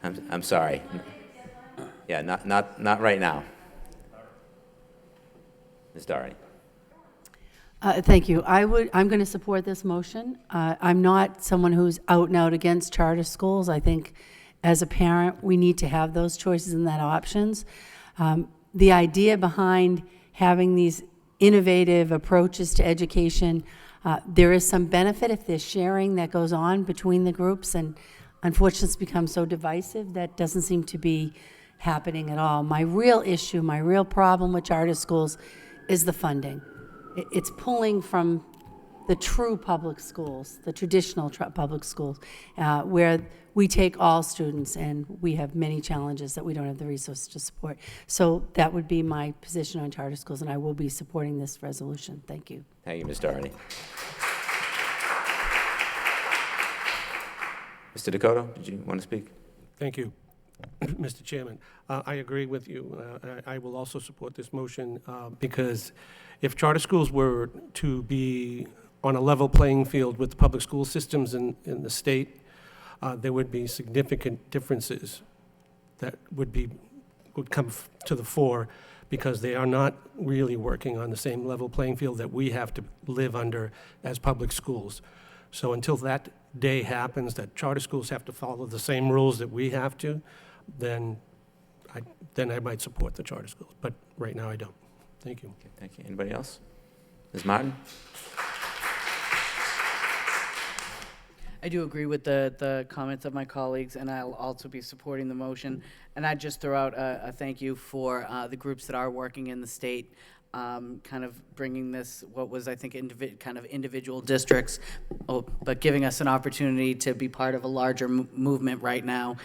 I'm sorry. Yeah, not right now. Ms. Doherty. Thank you. I'm going to support this motion. I'm not someone who's out and out against charter schools. I think as a parent, we need to have those choices and that options. The idea behind having these innovative approaches to education, there is some benefit if there's sharing that goes on between the groups, and unfortunately it's become so divisive that doesn't seem to be happening at all. My real issue, my real problem with charter schools is the funding. It's pulling from the true public schools, the traditional public schools, where we take all students and we have many challenges that we don't have the resources to support. So that would be my position on charter schools, and I will be supporting this resolution. Thank you. Thank you, Ms. Doherty. Mr. Dakota, did you want to speak? Thank you, Mr. Chairman. I agree with you. I will also support this motion because if charter schools were to be on a level playing field with the public school systems in the state, there would be significant differences that would come to the fore because they are not really working on the same level playing field that we have to live under as public schools. So until that day happens, that charter schools have to follow the same rules that we have to, then I might support the charter schools. But right now I don't. Thank you. Okay, thank you. Anybody else? Ms. Martin? I do agree with the comments of my colleagues, and I'll also be supporting the motion. And I'd just throw out a thank you for the groups that are working in the state, kind of bringing this, what was, I think, kind of individual districts, but giving us an opportunity to be part of a larger movement right now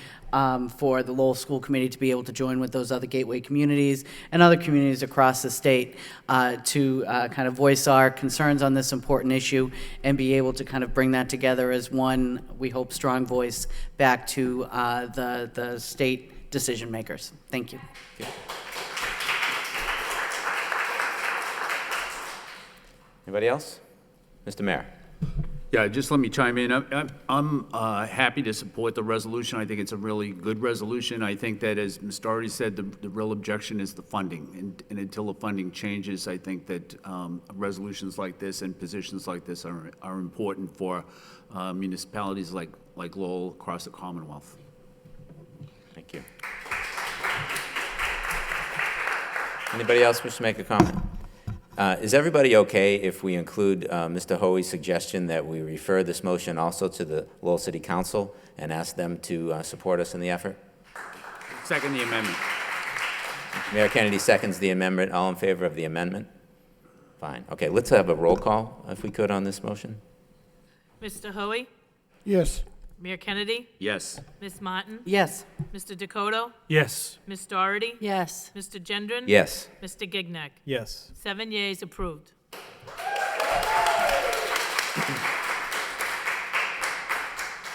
for the Lowell School Committee to be able to join with those other gateway communities and other communities across the state to kind of voice our concerns on this important issue and be able to kind of bring that together as one, we hope, strong voice back to the state decision makers. Thank you. Anybody else? Mr. Mayor. Yeah, just let me chime in. I'm happy to support the resolution. I think it's a really good resolution. I think that, as Ms. Doherty said, the real objection is the funding. And until the funding changes, I think that resolutions like this and positions like this are important for municipalities like Lowell across the Commonwealth. Thank you. Anybody else wish to make a comment? Is everybody okay if we include Mr. Hoey's suggestion that we refer this motion also to the Lowell City Council and ask them to support us in the effort? Second the amendment. Mayor Kennedy seconds the amendment. All in favor of the amendment? Fine. Okay, let's have a roll call, if we could, on this motion. Mr. Hoey? Yes. Mayor Kennedy? Yes. Ms. Martin? Yes. Mr. Dakota? Yes. Ms. Doherty? Yes. Mr. Gendron? Yes. Mr. Gignac? Yes. 7 yeas, approved.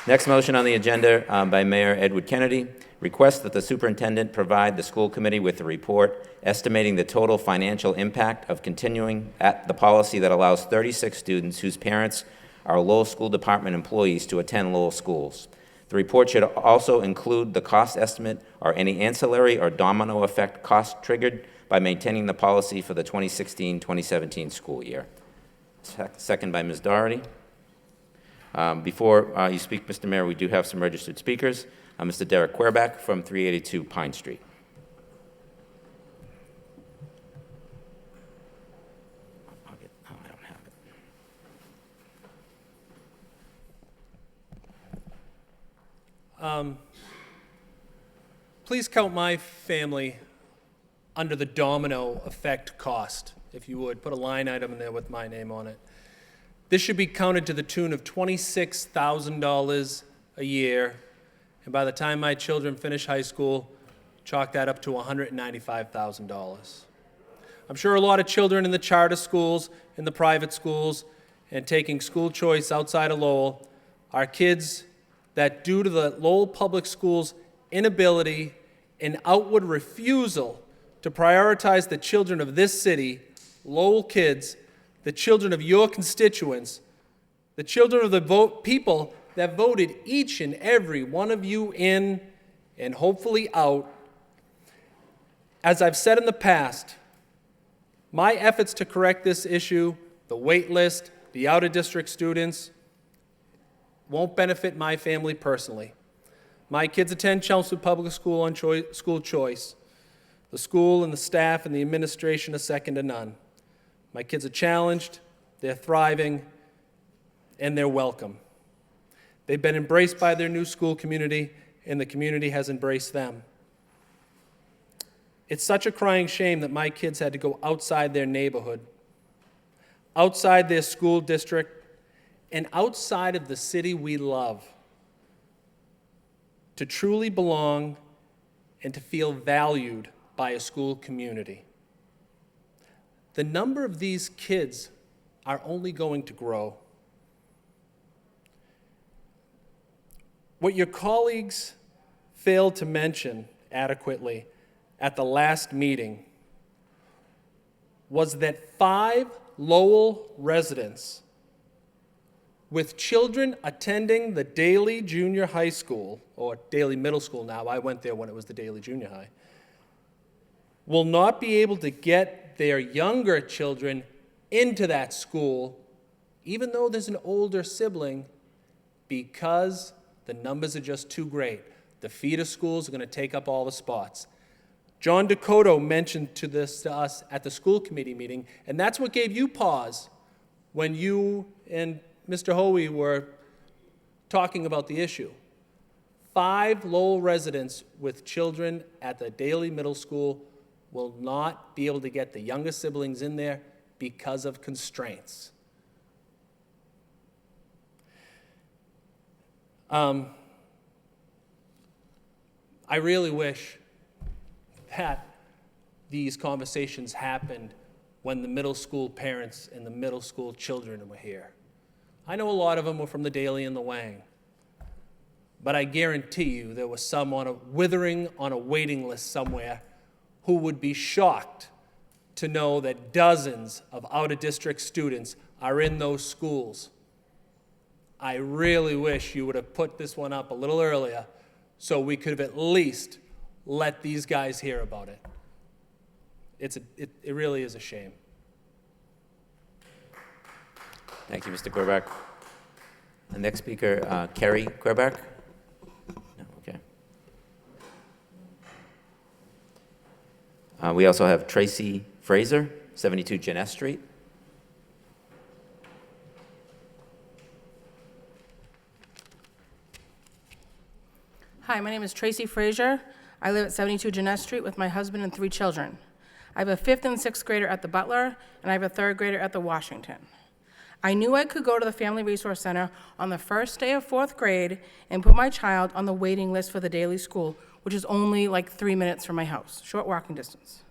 Next motion on the agenda by Mayor Edward Kennedy, request that the superintendent provide the school committee with a report estimating the total financial impact of continuing at the policy that allows 36 students whose parents are Lowell School Department employees to attend Lowell schools. The report should also include the cost estimate or any ancillary or domino effect cost triggered by maintaining the policy for the 2016-2017 school year. Second by Ms. Doherty. Before you speak, Mr. Mayor, we do have some registered speakers. Mr. Derek Querback from 382 Pine Street. Please count my family under the domino effect cost, if you would. Put a line item in there with my name on it. This should be counted to the tune of $26,000 a year, and by the time my children finish high school, chalk that up to $195,000. I'm sure a lot of children in the charter schools, in the private schools, and taking school choice outside of Lowell are kids that, due to the Lowell Public Schools' inability and outward refusal to prioritize the children of this city, Lowell kids, the children of your constituents, the children of the people that voted each and every one of you in and hopefully out. As I've said in the past, my efforts to correct this issue, the wait list, the out-of-district students, won't benefit my family personally. My kids attend Chelmsford Public School on school choice. The school and the staff and the administration are second to none. My kids are challenged, they're thriving, and they're welcome. They've been embraced by their new school community, and the community has embraced them. It's such a crying shame that my kids had to go outside their neighborhood, outside their school district, and outside of the city we love to truly belong and to feel valued by a school community. The number of these kids are only going to grow. What your colleagues failed to mention adequately at the last meeting was that 5 Lowell residents with children attending the Daly Junior High School, or Daly Middle School now, I went there when it was the Daly Junior High, will not be able to get their younger children into that school, even though there's an older sibling, because the numbers are just too great. The feeder schools are going to take up all the spots. John Dakota mentioned this to us at the school committee meeting, and that's what gave you pause when you and Mr. Hoey were talking about the issue. 5 Lowell residents with children at the Daly Middle School will not be able to get the younger siblings in there because of constraints. I really wish that these conversations happened when the middle school parents and the middle school children were here. I know a lot of them were from the Daly and the Wang, but I guarantee you there was some withering on a waiting list somewhere who would be shocked to know that dozens of out-of-district students are in those schools. I really wish you would have put this one up a little earlier so we could have at least let these guys hear about it. It really is a shame. Thank you, Mr. Gorbach. The next speaker, Kerry Gorbach. No, okay. We also have Tracy Fraser, 72 Jeunesse Street. Hi, my name is Tracy Fraser. I live at 72 Jeunesse Street with my husband and 3 children. I have a 5th and 6th grader at the Butler, and I have a 3rd grader at the Washington. I knew I could go to the Family Resource Center on the first day of 4th grade and put my child on the waiting list for the Daly School, which is only like 3 minutes from my house, short walking distance.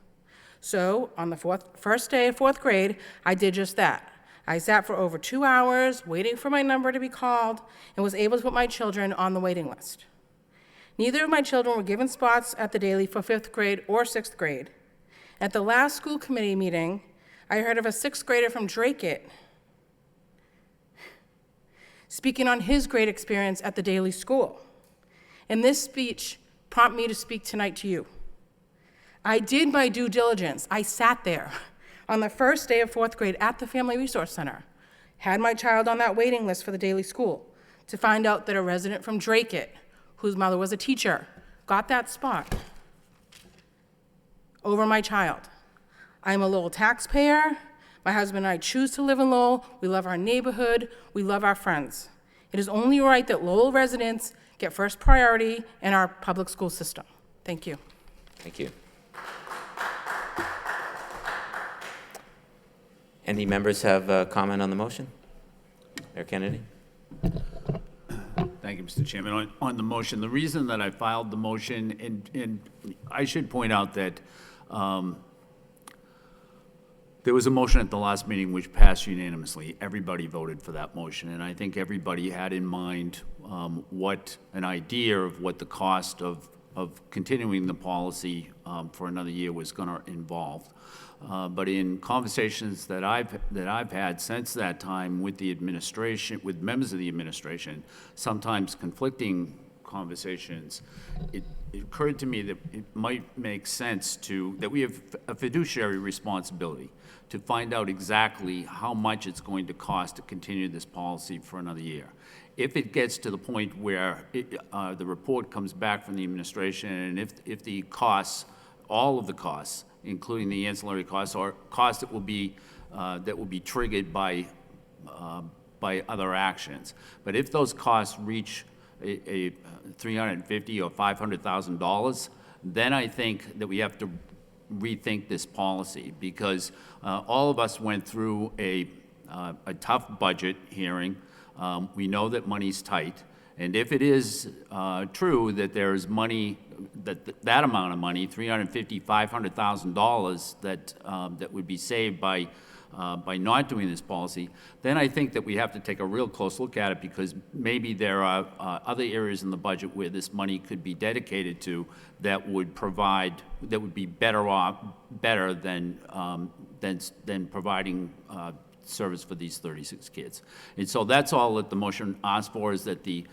So on the first day of 4th grade, I did just that. I sat for over 2 hours waiting for my number to be called and was able to put my children on the waiting list. Neither of my children were given spots at the Daly for 5th grade or 6th grade. At the last school committee meeting, I heard of a 6th grader from Drakeit speaking on his great experience at the Daly School. And this speech prompted me to speak tonight to you. I did my due diligence. I sat there on the first day of 4th grade at the Family Resource Center, had my child on that waiting list for the Daly School, to find out that a resident from Drakeit, whose mother was a teacher, got that spot over my child. I'm a Lowell taxpayer. My husband and I choose to live in Lowell. We love our neighborhood. We love our friends. It is only right that Lowell residents get first priority in our public school system. Thank you. Thank you. Any members have a comment on the motion? Mayor Kennedy? Thank you, Mr. Chairman. On the motion, the reason that I filed the motion, and I should point out that there was a motion at the last meeting which passed unanimously. Everybody voted for that motion, and I think everybody had in mind an idea of what the cost of continuing the policy for another year was going to involve. But in conversations that I've had since that time with the administration, with members of the administration, sometimes conflicting conversations, it occurred to me that it might make sense that we have a fiduciary responsibility to find out exactly how much it's going to cost to continue this policy for another year. If it gets to the point where the report comes back from the administration, and if the costs, all of the costs, including the ancillary costs, or costs that will be triggered by other actions. But if those costs reach a $350,000 or $500,000, then I think that we have to rethink this policy, because all of us went through a tough budget hearing. We know that money's tight, and if it is true that there is money, that amount of money, $350,000, $500,000, that would be saved by not doing this policy, then I think that we have to take a real close look at it, because maybe there are other areas in the budget where this money could be dedicated to that would be better than providing service for these 36 kids. And so that's all that the motion asks for, is that the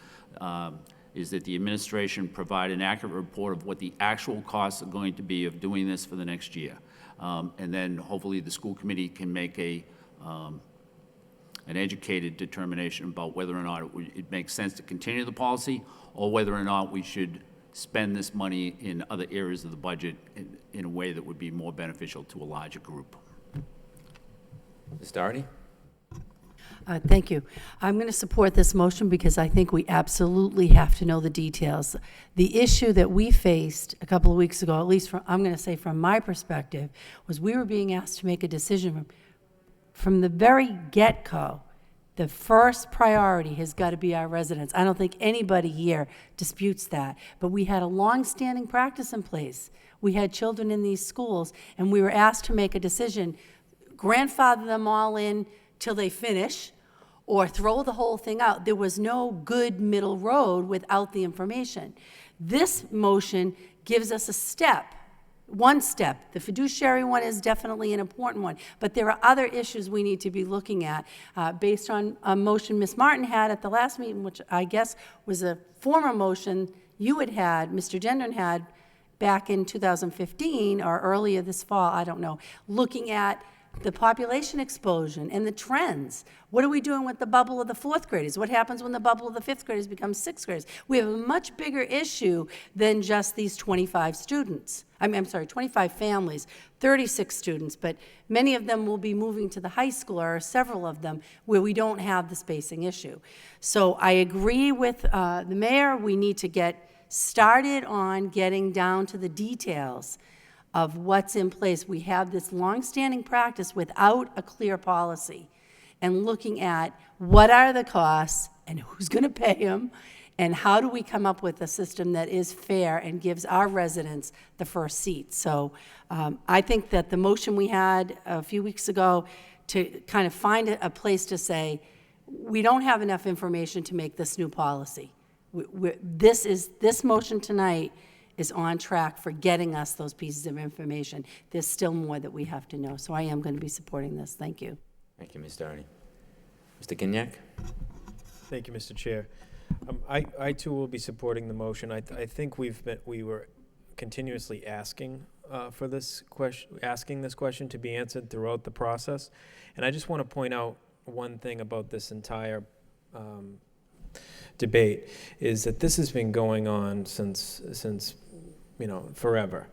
administration provide an accurate report of what the actual costs are going to be of doing this for the next year. And then hopefully the school committee can make an educated determination about whether or not it makes sense to continue the policy, or whether or not we should spend this money in other areas of the budget in a way that would be more beneficial to a larger group. Ms. Doherty? Thank you. I'm going to support this motion because I think we absolutely have to know the details. The issue that we faced a couple of weeks ago, at least I'm going to say from my perspective, was we were being asked to make a decision from the very get-go. The first priority has got to be our residents. I don't think anybody here disputes that, but we had a long-standing practice in place. We had children in these schools, and we were asked to make a decision, grandfather them all in till they finish, or throw the whole thing out. There was no good middle road without the information. This motion gives us one step. The fiduciary one is definitely an important one, but there are other issues we need to be looking at based on a motion Ms. Martin had at the last meeting, which I guess was a former motion you had, Mr. Gendron had, back in 2015 or earlier this fall, I don't know, looking at the population explosion and the trends. What are we doing with the bubble of the fourth graders? What happens when the bubble of the fifth graders becomes sixth graders? We have a much bigger issue than just these 25 students. I'm sorry, 25 families, 36 students, but many of them will be moving to the high school, or several of them, where we don't have the spacing issue. So I agree with the mayor. We need to get started on getting down to the details of what's in place. We have this long-standing practice without a clear policy, and looking at what are the costs and who's going to pay them, and how do we come up with a system that is fair and gives our residents the first seat. So I think that the motion we had a few weeks ago to kind of find a place to say, we don't have enough information to make this new policy. This motion tonight is on track for getting us those pieces of information. There's still more that we have to know, so I am going to be supporting this. Thank you. Thank you, Ms. Doherty. Mr. Gignac? Thank you, Mr. Chair. I too will be supporting the motion. I think we were continuously asking for this question to be answered throughout the process, and I just want to point out one thing about this entire debate, is that this has been going on since forever.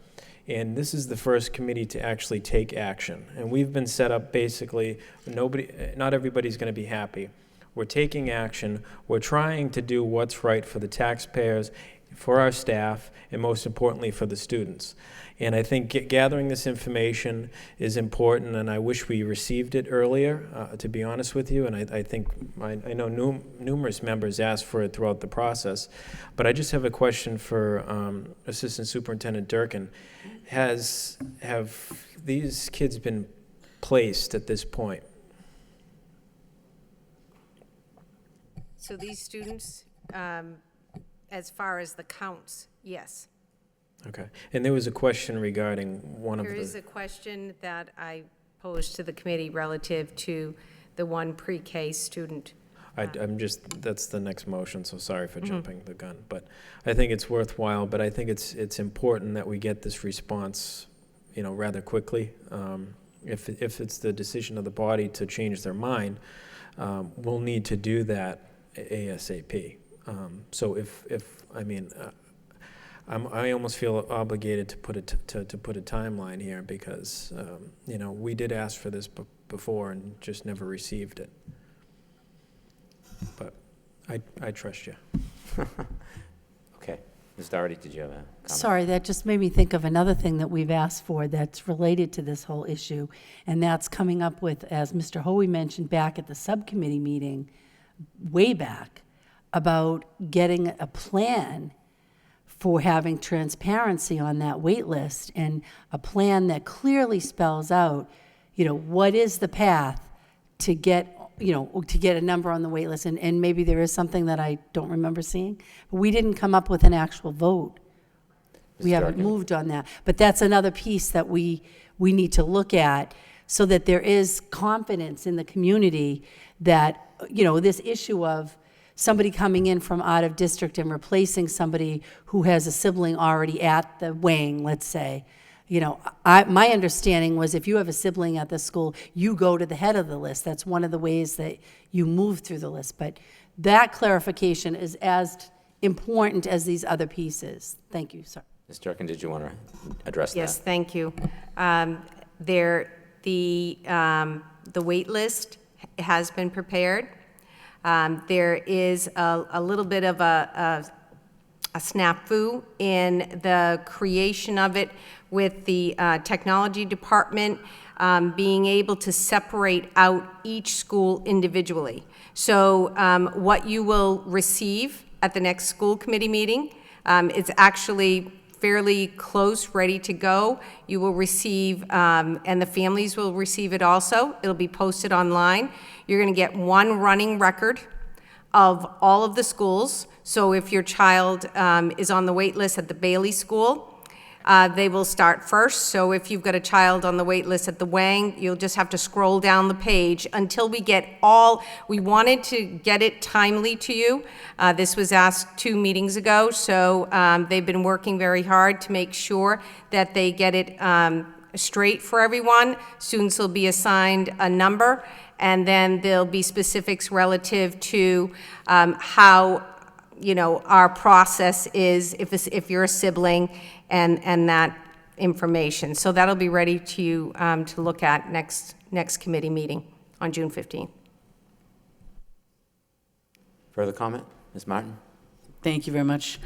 And this is the first committee to actually take action. And we've been set up basically, not everybody's going to be happy. We're taking action. We're trying to do what's right for the taxpayers, for our staff, and most importantly for the students. And I think gathering this information is important, and I wish we received it earlier, to be honest with you. And I know numerous members asked for it throughout the process. But I just have a question for Assistant Superintendent Durkin. Have these kids been placed at this point? So these students, as far as the counts, yes. Okay. And there was a question regarding one of the... There is a question that I posed to the committee relative to the one pre-K student. That's the next motion, so sorry for jumping the gun. But I think it's worthwhile, but I think it's important that we get this response, rather quickly. If it's the decision of the body to change their mind, we'll need to do that ASAP. So I almost feel obligated to put a timeline here, because we did ask for this before and just never received it. But I trust you. Okay. Ms. Doherty, did you have a comment? Sorry, that just made me think of another thing that we've asked for that's related to this whole issue, and that's coming up with, as Mr. Hoey mentioned back at the subcommittee meeting, way back, about getting a plan for having transparency on that wait list, and a plan that clearly spells out, what is the path to get a number on the wait list. And maybe there is something that I don't remember seeing, but we didn't come up with an actual vote. We haven't moved on that. But that's another piece that we need to look at, so that there is confidence in the community that, this issue of somebody coming in from out of district and replacing somebody who has a sibling already at the wing, let's say. My understanding was if you have a sibling at the school, you go to the head of the list. That's one of the ways that you move through the list. But that clarification is as important as these other pieces. Thank you, sir. Ms. Durkin, did you want to address that? Yes, thank you. The wait list has been prepared. There is a little bit of a snafu in the creation of it, with the technology department being able to separate out each school individually. So what you will receive at the next school committee meeting, it's actually fairly close, ready to go. You will receive, and the families will receive it also. It'll be posted online. You're going to get one running record of all of the schools. So if your child is on the wait list at the Bailey School, they will start first. So if you've got a child on the wait list at the Wang, you'll just have to scroll down the page until we get all. We wanted to get it timely to you. This was asked 2 meetings ago, so they've been working very hard to make sure that they get it straight for everyone. Students will be assigned a number, and then there'll be specifics relative to how our process is if you're a sibling, and that information. So that'll be ready to you to look at next committee meeting on June 15th. Further comment? Ms. Martin? Thank you very much.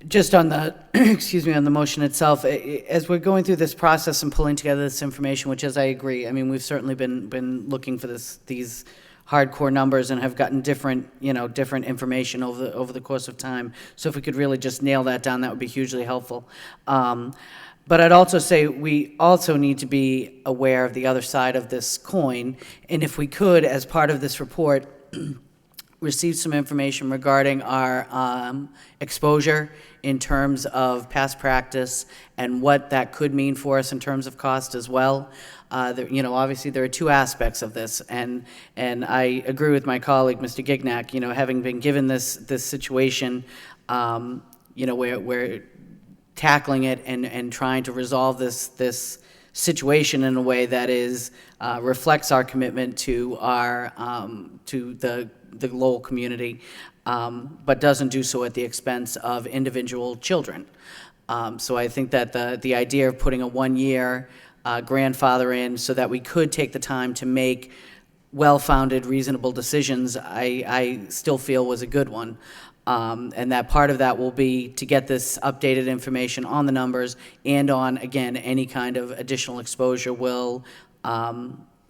Just on the, excuse me, on the motion itself, as we're going through this process and pulling together this information, which, as I agree, we've certainly been looking for these hardcore numbers and have gotten different information over the course of time. So if we could really just nail that down, that would be hugely helpful. But I'd also say we also need to be aware of the other side of this coin, and if we could, as part of this report, receive some information regarding our exposure in terms of past practice and what that could mean for us in terms of cost as well. Obviously there are 2 aspects of this, and I agree with my colleague, Mr. Gignac, having been given this situation, we're tackling it and trying to resolve this situation in a way that is reflects our commitment to the Lowell community, but doesn't do so at the expense of individual children. So I think that the idea of putting a 1-year grandfather in so that we could take the time to make well-founded, reasonable decisions, I still feel was a good one. And that part of that will be to get this updated information on the numbers and on, again, any kind of additional exposure we'll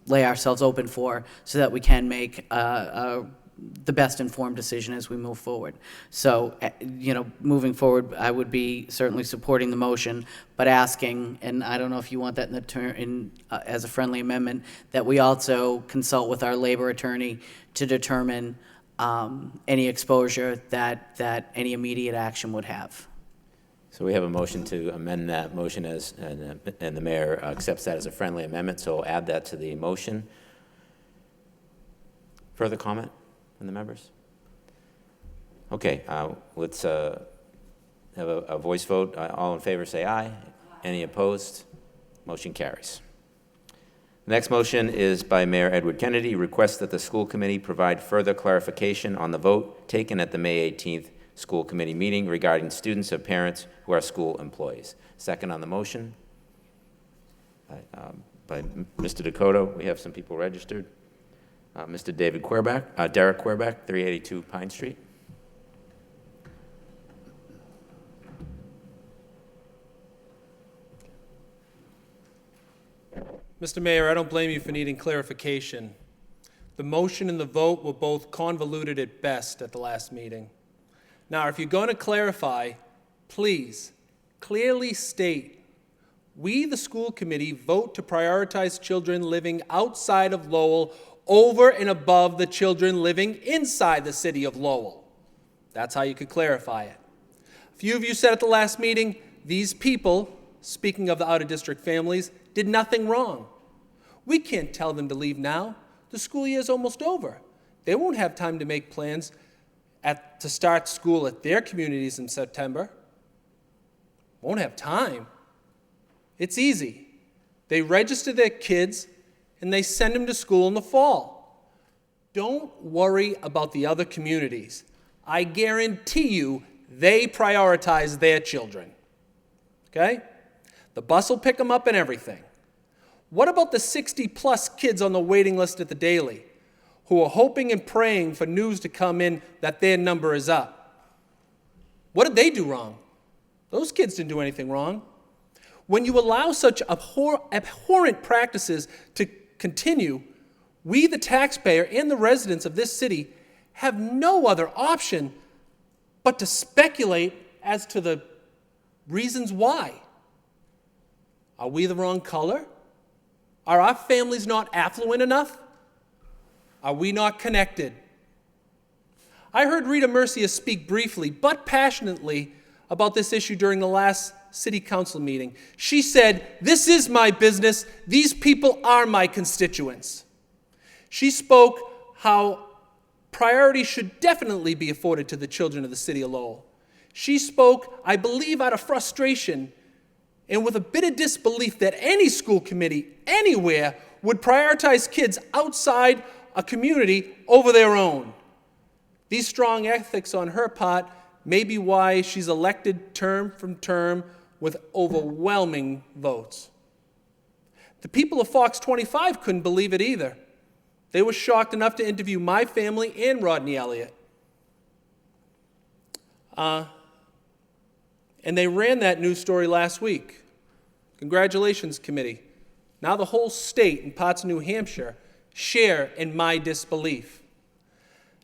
lay ourselves open for so that we can make the best informed decision as we move forward. So, moving forward, I would be certainly supporting the motion, but asking, and I don't know if you want that as a friendly amendment, that we also consult with our labor attorney to determine any exposure that any immediate action would have. So we have a motion to amend that motion and the mayor accepts that as a friendly amendment, so I'll add that to the motion. Further comment from the members? Okay, let's have a voice vote. All in favor say aye. Any opposed? Motion carries. The next motion is by Mayor Edward Kennedy, requests that the school committee provide further clarification on the vote taken at the May 18th school committee meeting regarding students of parents who are school employees. Second on the motion by Mr. Dakota. We have some people registered. Mr. Derek Querback, 382 Pine Street. Mr. Mayor, I don't blame you for needing clarification. The motion and the vote were both convoluted at best at the last meeting. Now, if you're going to clarify, please clearly state, we, the school committee, vote to prioritize children living outside of Lowell over and above the children living inside the city of Lowell. That's how you could clarify it. A few of you said at the last meeting, these people, speaking of the out-of-district families, did nothing wrong. We can't tell them to leave now. The school year is almost over. They won't have time to make plans to start school at their communities in September. Won't have time. It's easy. They register their kids and they send them to school in the fall. Don't worry about the other communities. I guarantee you they prioritize their children. Okay? The bus will pick them up and everything. What about the 60-plus kids on the waiting list at the Daily who are hoping and praying for news to come in that their number is up? What did they do wrong? Those kids didn't do anything wrong. When you allow such abhorrent practices to continue, we, the taxpayer and the residents of this city, have no other option but to speculate as to the reasons why. Are we the wrong color? Are our families not affluent enough? Are we not connected? I heard Rita Murcia speak briefly but passionately about this issue during the last city council meeting. She said, "This is my business. These people are my constituents." She spoke how priority should definitely be afforded to the children of the city of Lowell. She spoke, I believe, out of frustration and with a bit of disbelief that any school committee anywhere would prioritize kids outside a community over their own. These strong ethics on her part may be why she's elected term from term with overwhelming votes. The people of Fox 25 couldn't believe it either. They were shocked enough to interview my family and Rodney Elliott. And they ran that news story last week. Congratulations, committee. Now the whole state and parts of New Hampshire share in my disbelief.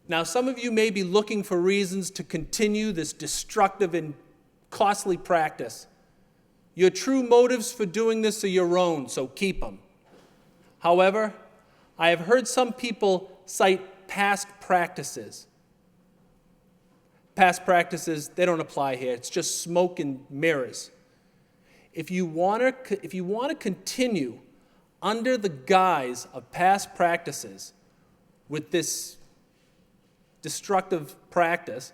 Now, some of you may be looking for reasons to continue this destructive and costly practice. Your true motives for doing this are your own, so keep them. However, I have heard some people cite past practices. Past practices, they don't apply here. It's just smoke and mirrors. If you want to continue under the guise of past practices with this destructive practice,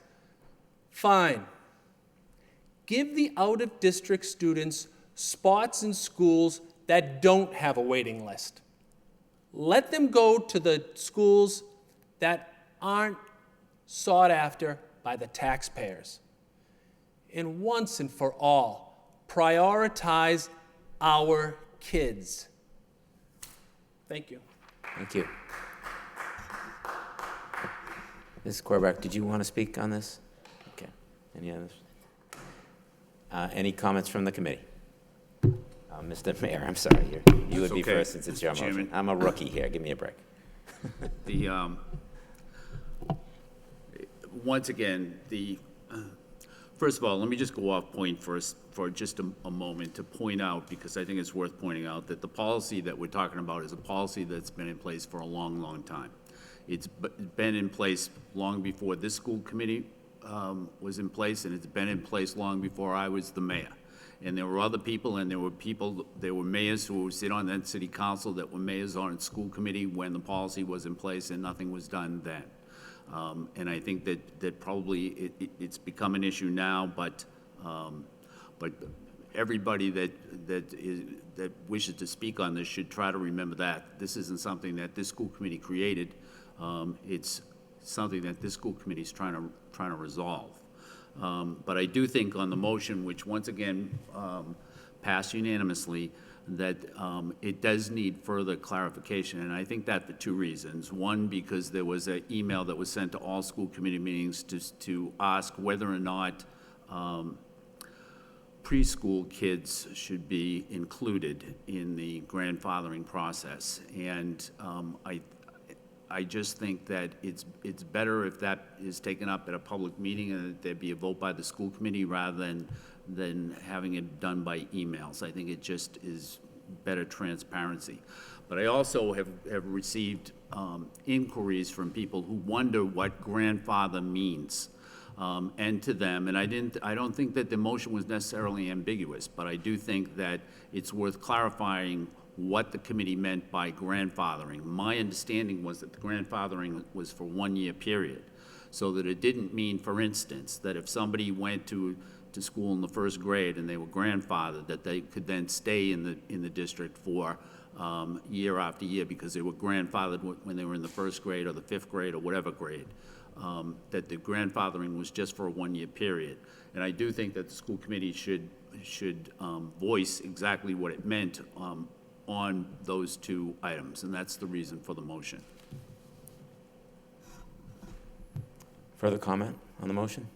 fine. Give the out-of-district students spots in schools that don't have a waiting list. Let them go to the schools that aren't sought after by the taxpayers. And once and for all, prioritize our kids. Thank you. Thank you. Ms. Corbett, did you want to speak on this? Okay. Any others? Any comments from the committee? Mr. Mayor, I'm sorry. You would be okay, first since it's your Mr. motion. Chairman. I'm a rookie here. Give me a break. Once again, first of all, let me just go off point for just a moment to point out, because I think it's worth pointing out, that the policy that we're talking about is a policy that's been in place for a long, long time. It's been in place long before this school committee was in place, and it's been in place long before I was the mayor. And there were other people, and there were mayors who sit on that city council that were mayors on its school committee when the policy was in place, and nothing was done then. And I think that probably it's become an issue now, but everybody that wishes to speak on this should try to remember that this isn't something that this school committee created. It's something that this school committee is trying to resolve. But I do think on the motion, which once again passed unanimously, that it does need further clarification, and I think that for two reasons. One, because there was an email that was sent to all school committee meetings to ask whether or not preschool kids should be included in the grandfathering process. And I just think that it's better if that is taken up at a public meeting and that there be a vote by the school committee rather than having it done by emails. I think it just is better transparency. But I also have received inquiries from people who wonder what grandfather means. And to them, and I don't think that the motion was necessarily ambiguous, but I do think that it's worth clarifying what the committee meant by grandfathering. My understanding was that the grandfathering was for 1 year period, so that it didn't mean, for instance, that if somebody went to school in the first grade and they were grandfathered, that they could then stay in the district for year after year because they were grandfathered when they were in the first grade or the fifth grade or whatever grade. That the grandfathering was just for a 1 year period. And I do think that the school committee should voice exactly what it meant on those two items, and that's the reason for the motion. Further comment on the motion?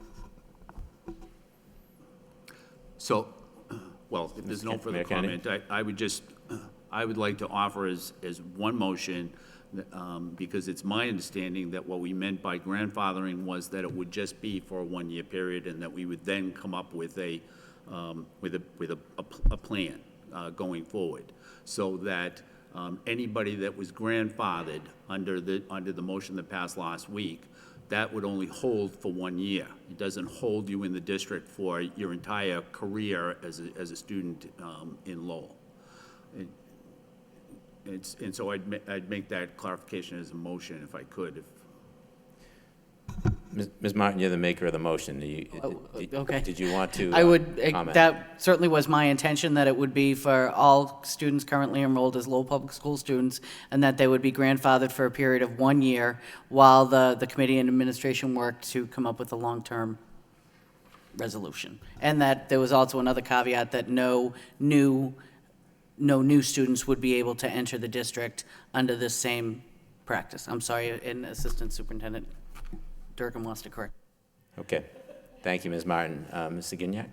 So, well, if there's no further Mayor Kennedy? comment, I would like to offer as one motion, because it's my understanding that what we meant by grandfathering was that it would just be for a 1 year period, and that we would then come up with a plan going forward, so that anybody that was grandfathered under the motion that passed last week, that would only hold for 1 year. It doesn't hold you in the district for your entire career as a student in Lowell. And so I'd make that clarification as a motion if I could. Ms. Martin, you're the maker of the motion. Okay. Did you want to I would, comment? that certainly was my intention, that it would be for all students currently enrolled as Lowell Public School students, and that they would be grandfathered for a period of 1 year while the committee and administration worked to come up with a long-term resolution. And that there was also another caveat that no new students would be able to enter the district under this same practice. I'm sorry, and Assistant Superintendent Durkin wants to correct. Okay. Thank you, Ms. Martin. Mr. Gignac?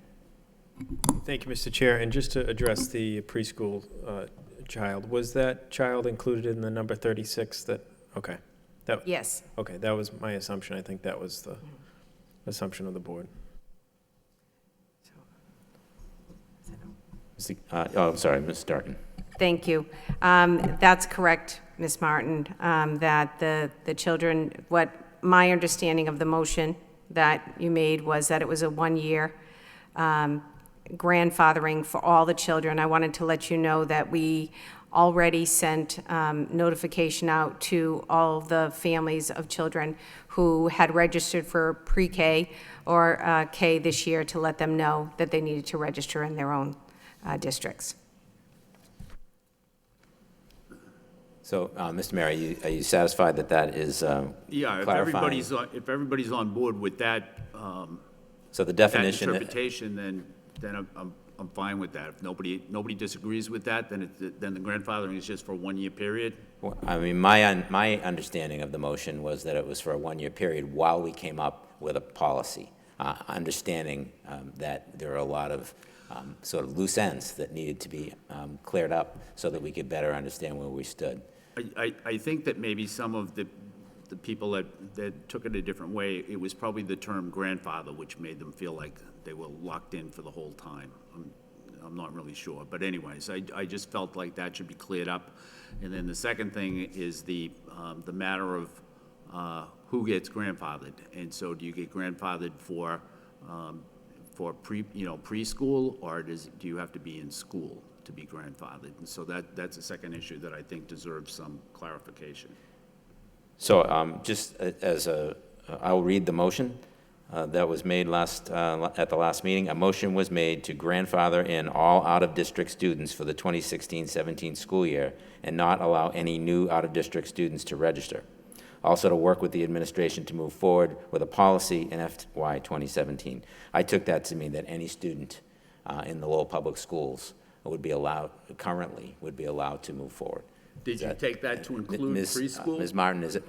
Thank you, Mr. Chair. And just to address the preschool child, was that child included in the number 36 that, okay. Yes. Okay, that was my assumption. I think that was the assumption of the board. I'm sorry, Ms. Durkin. Thank you. That's correct, Ms. Martin, that the children, what my understanding of the motion that you made was that it was a 1 year grandfathering for all the children. I wanted to let you know that we already sent notification out to all the families of children who had registered for pre-K or K this year to let them know that they needed to register in their own districts. So, Mr. Mayor, are you satisfied that that is Yeah, clarifying? if everybody's on board with that, So the definition. that interpretation, then I'm fine with that. If nobody disagrees with that, then the grandfathering is just for a 1 year period. Well, I mean, my understanding of the motion was that it was for a 1 year period while we came up with a policy, understanding that there are a lot of sort of loose ends that needed to be cleared up so that we could better understand where we stood. I think that maybe some of the people that took it a different way, it was probably the term grandfather, which made them feel like they were locked in for the whole time. I'm not really sure. But anyways, I just felt like that should be cleared up. And then the second thing is the matter of who gets grandfathered. And so do you get grandfathered for preschool, or do you have to be in school to be grandfathered? And so that's a second issue that I think deserves some clarification. So just I'll read the motion that was made at the last meeting. A motion was made to grandfather in all out-of-district students for the 2016-17 school year and not allow any new out-of-district students to register. Also to work with the administration to move forward with a policy in FY 2017. I took that to mean that any student in the Lowell Public Schools currently would be allowed to move forward. Did you take that to include preschool? Ms. Martin, is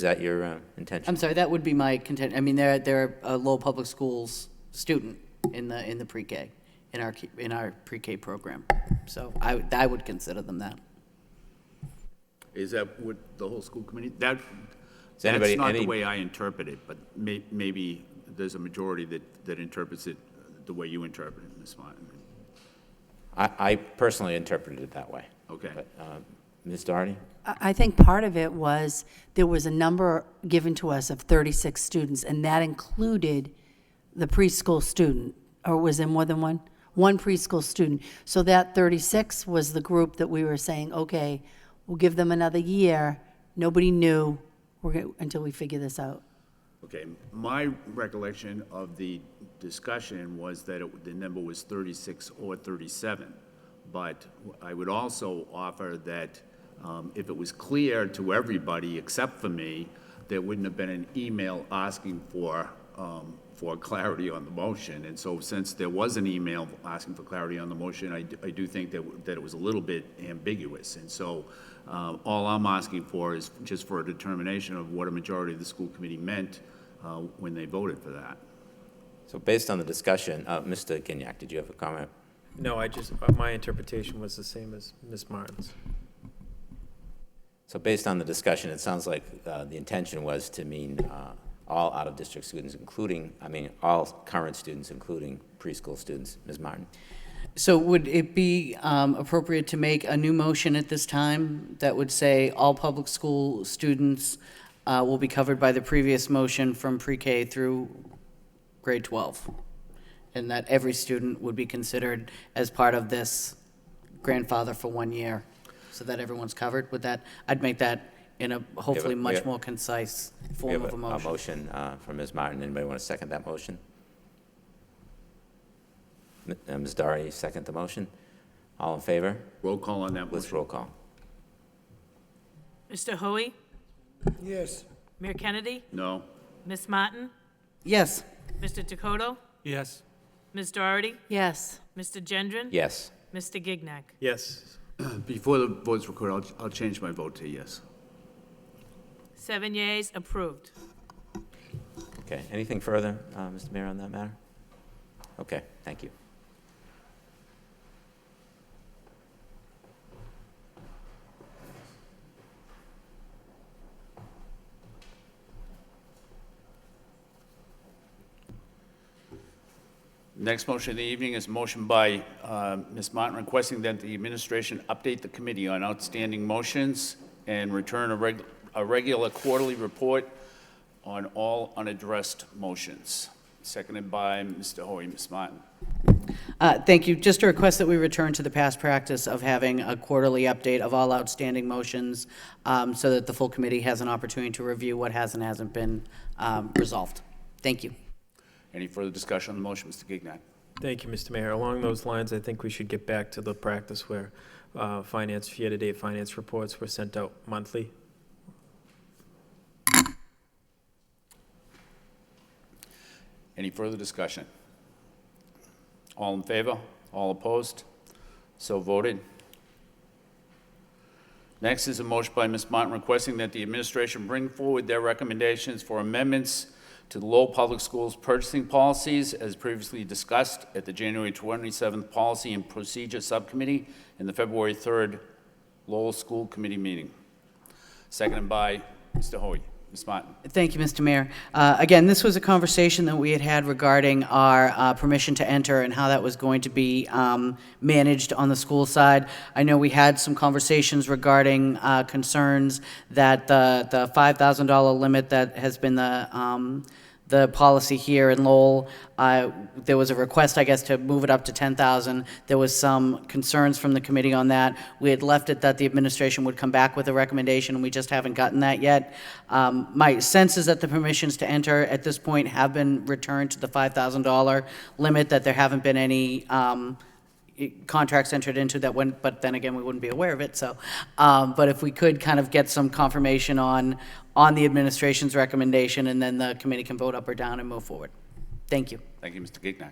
that your intention? I'm sorry, that would be my contention. I mean, they're a Lowell Public Schools student in the pre-K. in our pre-K program. So I would consider them that. Is that what the whole school committee, that's anybody- not the any- way I interpret it, but maybe there's a majority that interprets it the way you interpret it, Ms. Martin. I personally interpreted it that way. Okay. But, Ms. Doherty? I think part of it was there was a number given to us of 36 students, and that included the preschool student, or was there more than one? One preschool student. So that 36 was the group that we were saying, okay, we'll give them another year. Nobody knew until we figure this out. Okay, my recollection of the discussion was that the number was 36 or 37. But I would also offer that if it was clear to everybody except for me, there wouldn't have been an email asking for clarity on the motion. And so since there was an email asking for clarity on the motion, I do think that it was a little bit ambiguous. And so all I'm asking for is just for a determination of what a majority of the school committee meant when they voted for that. So based on the discussion, Mr. Gignac, did you have a comment? No, my interpretation was the same as Ms. Martin's. So based on the discussion, it sounds like the intention was to mean all out-of-district students, all current students, including preschool students. Ms. Martin? So would it be appropriate to make a new motion at this time that would say all public school students will be covered by the previous motion from pre-K through grade 12? And that every student would be considered as part of this grandfather for 1 year, so that everyone's covered with that? I'd make that in a hopefully much more concise form of a motion. A motion from Ms. Martin. Anybody want to second that motion? Ms. Doherty, second the motion. All in favor? Roll call on that motion. Let's roll call. Mr. Hoey? Yes. Mayor Kennedy? No. Ms. Martin? Yes. Mr. Dakota? Yes. Ms. Doherty? Yes. Mr. Gendron? Yes. Mr. Gignac? Yes. Before the vote's recorded, I'll change my vote to yes. 7 yeas, approved. Okay. Anything further, Mr. Mayor, on that matter? Okay. Thank you. Next motion of the evening is a motion by Ms. Martin requesting that the administration update the committee on outstanding motions and return a regular quarterly report on all unaddressed motions. Seconded by Mr. Hoey. Ms. Martin. Thank you. Just a request that we return to the past practice of having a quarterly update of all outstanding motions so that the full committee has an opportunity to review what has and hasn't been resolved. Thank you. Any further discussion on the motion, Mr. Gignac? Thank you, Mr. Mayor. Along those lines, I think we should get back to the practice where year-to-date finance reports were sent out monthly. Any further discussion? All in favor? All opposed? So voted. Next is a motion by Ms. Martin requesting that the administration bring forward their recommendations for amendments to the Lowell Public Schools purchasing policies as previously discussed at the January 27th Policy and Procedure Subcommittee and the February 3rd Lowell School Committee meeting. Seconded by Mr. Hoey. Ms. Martin. Thank you, Mr. Mayor. Again, this was a conversation that we had regarding our permission to enter and how that was going to be managed on the school side. I know we had some conversations regarding concerns that the $5,000 limit that has been the policy here in Lowell, there was a request, I guess, to move it up to $10,000. There was some concerns from the committee on that. We had left it that the administration would come back with a recommendation, and we just haven't gotten that yet. My sense is that the permissions to enter at this point have been returned to the $5,000 limit, that there haven't been any contracts entered into that went, but then again, we wouldn't be aware of it. So, but if we could kind of get some confirmation on the administration's recommendation, and then the committee can vote up or down and move forward. Thank you. Thank you, Mr. Gignac.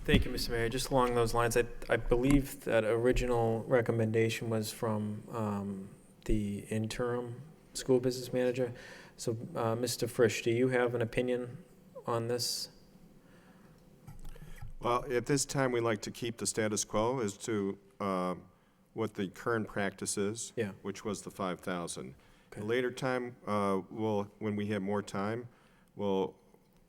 Thank you, Mr. Mayor. Just along those lines, I believe that original recommendation was from the interim school business manager. So, Mr. Frisch, do you have an opinion on this? Well, at this time, we like to keep the status quo as to what the current practice is, Yeah. which was the 5,000. At a later time, when we have more time, we'll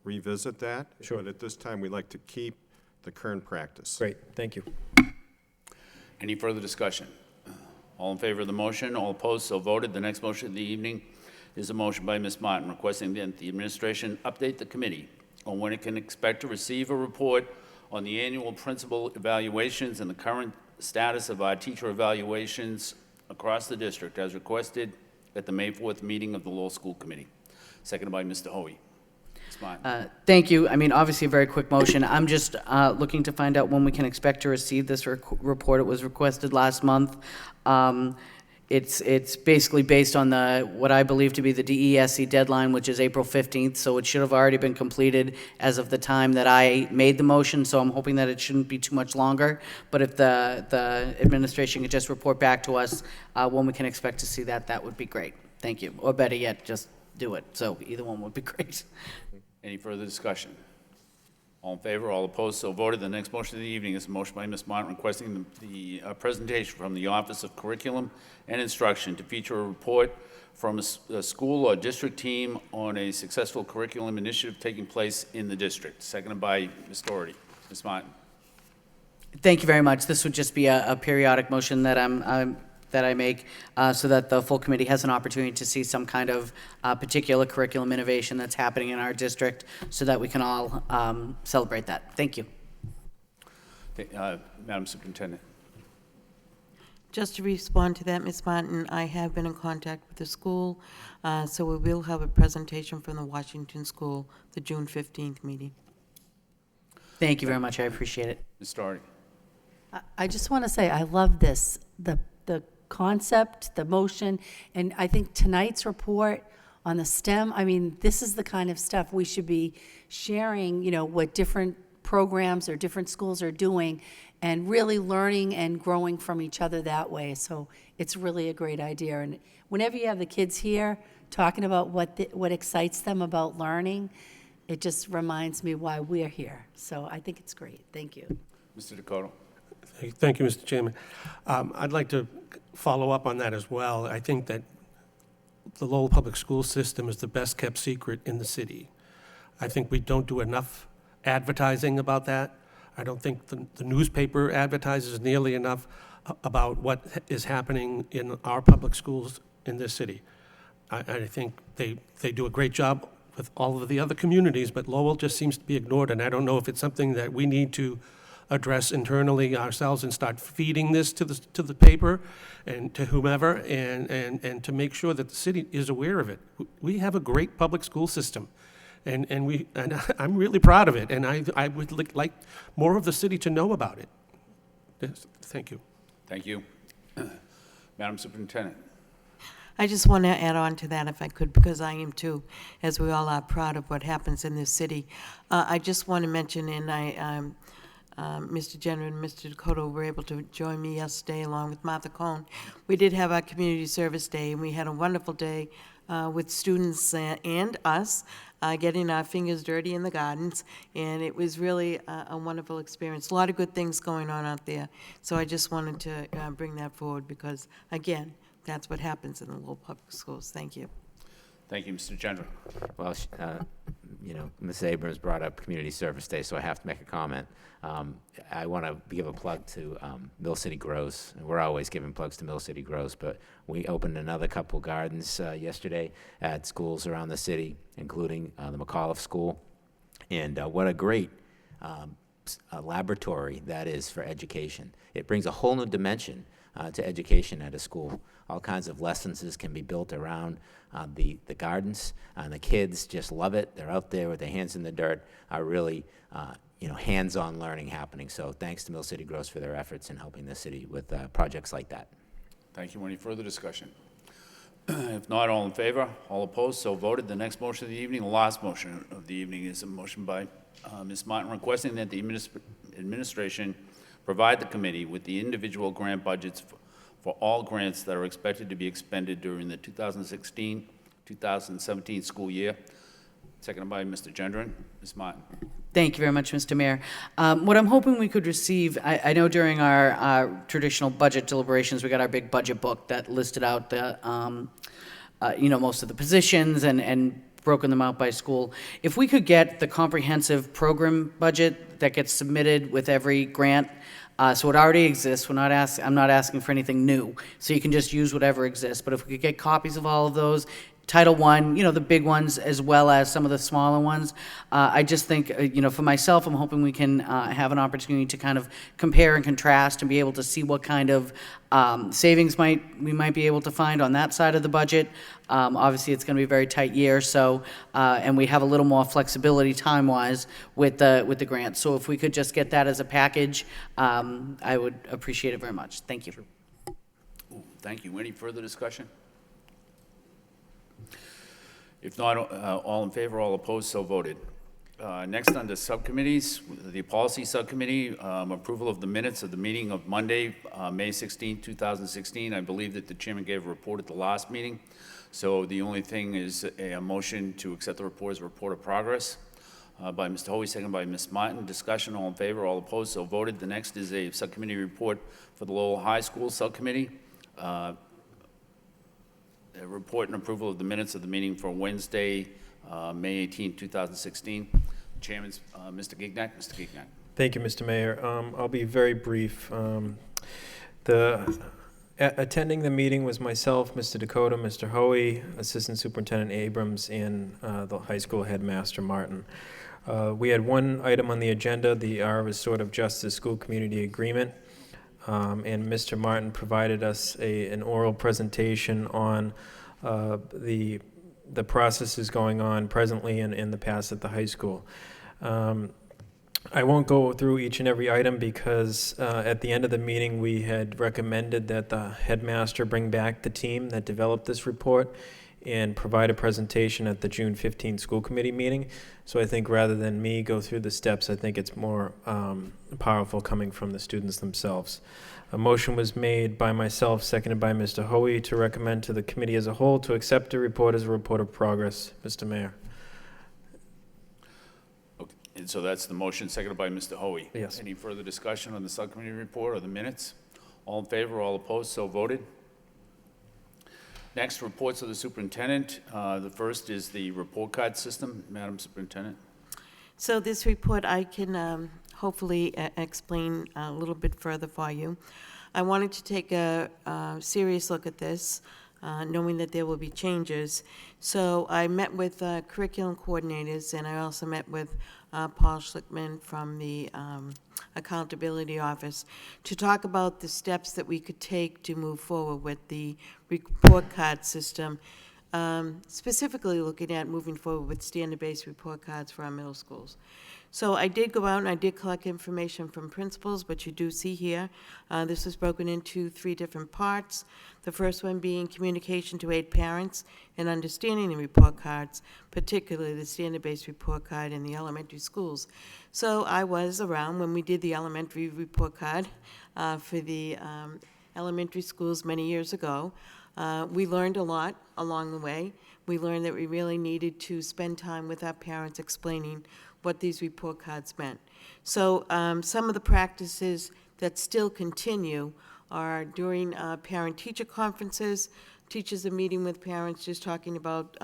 revisit that. Sure. But at this time, we like to keep the current practice. Great, thank you. Any further discussion? All in favor of the motion, all opposed, so voted. The next motion of the evening is a motion by Ms. Martin requesting that the administration update the committee on when it can expect to receive a report on the annual principal evaluations and the current status of our teacher evaluations across the district as requested at the May 4th meeting of the Lowell School Committee. Seconded by Mr. Hoey. Ms. Martin. Thank you. I mean, obviously a very quick motion. I'm just looking to find out when we can expect to receive this report. It was requested last month. It's basically based on what I believe to be the DESE deadline, which is April 15th, so it should have already been completed as of the time that I made the motion, so I'm hoping that it shouldn't be too much longer. But if the administration could just report back to us when we can expect to see that, that would be great. Thank you. Or better yet, just do it. So either one would be great. Any further discussion? All in favor, all opposed, so voted. The next motion of the evening is a motion by Ms. Martin requesting the presentation from the Office of Curriculum and Instruction to feature a report from a school or district team on a successful curriculum initiative taking place in the district. Seconded by Ms. Doherty. Ms. Martin. Thank you very much. This would just be a periodic motion that that I make so that the full committee has an opportunity to see some kind of particular curriculum innovation that's happening in our district so that we can all celebrate that. Thank you. Madam Superintendent. Just to respond to that, Ms. Martin, I have been in contact with the school, so we will have a presentation from the Washington School, the June 15th meeting. Thank you very much. I appreciate it. Ms. Doherty. I just want to say, I love this, the concept, the motion, and I think tonight's report on the STEM, I mean, this is the kind of stuff we should be sharing, you know, what different programs or different schools are doing, and really learning and growing from each other that way. So it's really a great idea. And whenever you have the kids here talking about what excites them about learning, it just reminds me why we're here. So I think it's great. Thank you. Mr. Dakota. Thank you, Mr. Chairman. I'd like to follow up on that as well. I think that the Lowell Public School System is the best kept secret in the city. I think we don't do enough advertising about that. I don't think the newspaper advertises nearly enough about what is happening in our public schools in this city. I think they do a great job with all of the other communities, but Lowell just seems to be ignored, and I don't know if it's something that we need to address internally ourselves and start feeding this to the paper and to whomever, and to make sure that the city is aware of it. We have a great public school system, and I'm really proud of it, and I would like more of the city to know about it. Yes, thank you. Thank you. Madam Superintendent. I just want to add on to that if I could, because I am too, as we all are, proud of what happens in this city. I just want to mention, and Mr. Jenner and Mr. Dakota were able to join me yesterday along with Martha Cohn. We did have our Community Service Day, and we had a wonderful day with students and us getting our fingers dirty in the gardens, and it was really a wonderful experience. A lot of good things going on out there, so I just wanted to bring that forward because, again, that's what happens in the Lowell Public Schools. Thank you. Thank you, Mr. Gendron. Well, you know, Ms. Abrams brought up Community Service Day, so I have to make a comment. I want to give a plug to Mill City Grows. We're always giving plugs to Mill City Grows, but we opened another couple gardens yesterday at schools around the city, including the McAuliffe School. And what a great laboratory that is for education. It brings a whole new dimension to education at a school. All kinds of lessons can be built around the gardens, and the kids just love it. They're out there with their hands in the dirt, are really hands-on learning happening. So thanks to Mill City Grows for their efforts in helping the city with projects like that. Thank you. Any further discussion? If not, all in favor? All opposed? So voted. The next motion of the evening, the last motion of the evening, is a motion by Ms. Martin requesting that the administration provide the committee with the individual grant budgets for all grants that are expected to be expended during the 2016-2017 school year. Seconded by Mr. Gendron. Ms. Martin. Thank you very much, Mr. Mayor. What I'm hoping we could receive, I know during our traditional budget deliberations, we got our big budget book that listed out the, most of the positions and broken them out by school. If we could get the comprehensive program budget that gets submitted with every grant, so it already exists. I'm not asking for anything new, so you can just use whatever exists. But if we could get copies of all of those, Title I, the big ones, as well as some of the smaller ones. I just think, for myself, I'm hoping we can have an opportunity to kind of compare and contrast and be able to see what kind of savings we might be able to find on that side of the budget. Obviously, it's going to be a very tight year, so and we have a little more flexibility time-wise with the grant. So if we could just get that as a package, I would appreciate it very much. Thank you. Ooh, thank you. Any further discussion? If not, all in favor, all opposed, so voted. Next, under subcommittees, the policy subcommittee, approval of the minutes of the meeting of Monday, May 16, 2016. I believe that the chairman gave a report at the last meeting. So the only thing is a motion to accept the report as a report of progress by Mr. Hoey, second by Ms. Martin. Discussion, all in favor, all opposed, so voted. The next is a subcommittee report for the Lowell High School Subcommittee. A report and approval of the minutes of the meeting for Wednesday, May 18, 2016. Chairman's Mr. Gignac. Mr. Gignac. Thank you, Mr. Mayor. I'll be very brief. Attending the meeting was myself, Mr. Dakota, Mr. Hoey, Assistant Superintendent Abrams, and the high school headmaster, Martin. We had one item on the agenda, the Our Restorative Justice School Community Agreement. And Mr. Martin provided us an oral presentation on the processes going on presently and in the past at the high school. I won't go through each and every item because at the end of the meeting we had recommended that the headmaster bring back the team that developed this report and provide a presentation at the June 15 school committee meeting. So I think rather than me go through the steps, I think it's more powerful coming from the students themselves. A motion was made by myself, seconded by Mr. Hoey, to recommend to the committee as a whole to accept the report as a report of progress. Mr. Mayor. Okay. And so that's the motion, seconded by Mr. Hoey. Yes. Any further discussion on the subcommittee report or the minutes? All in favor, all opposed, so voted. Next, reports of the superintendent. The first is the report card system. Madam Superintendent. So this report I can hopefully explain a little bit further for you. I wanted to take a serious look at this, knowing that there will be changes. So I met with curriculum coordinators, and I also met with Paul Schlickman from the Accountability Office to talk about the steps that we could take to move forward with the report card system, specifically looking at moving forward with standard-based report cards for our middle schools. So I did go out and I did collect information from principals, but you do see here, this was broken into 3 different parts. The first one being communication to aid parents in understanding the report cards, particularly the standard-based report card in the elementary schools. So I was around when we did the elementary report card for the elementary schools many years ago. We learned a lot along the way. We learned that we really needed to spend time with our parents explaining what these report cards meant. So some of the practices that still continue are during parent-teacher conferences, teachers are meeting with parents just talking about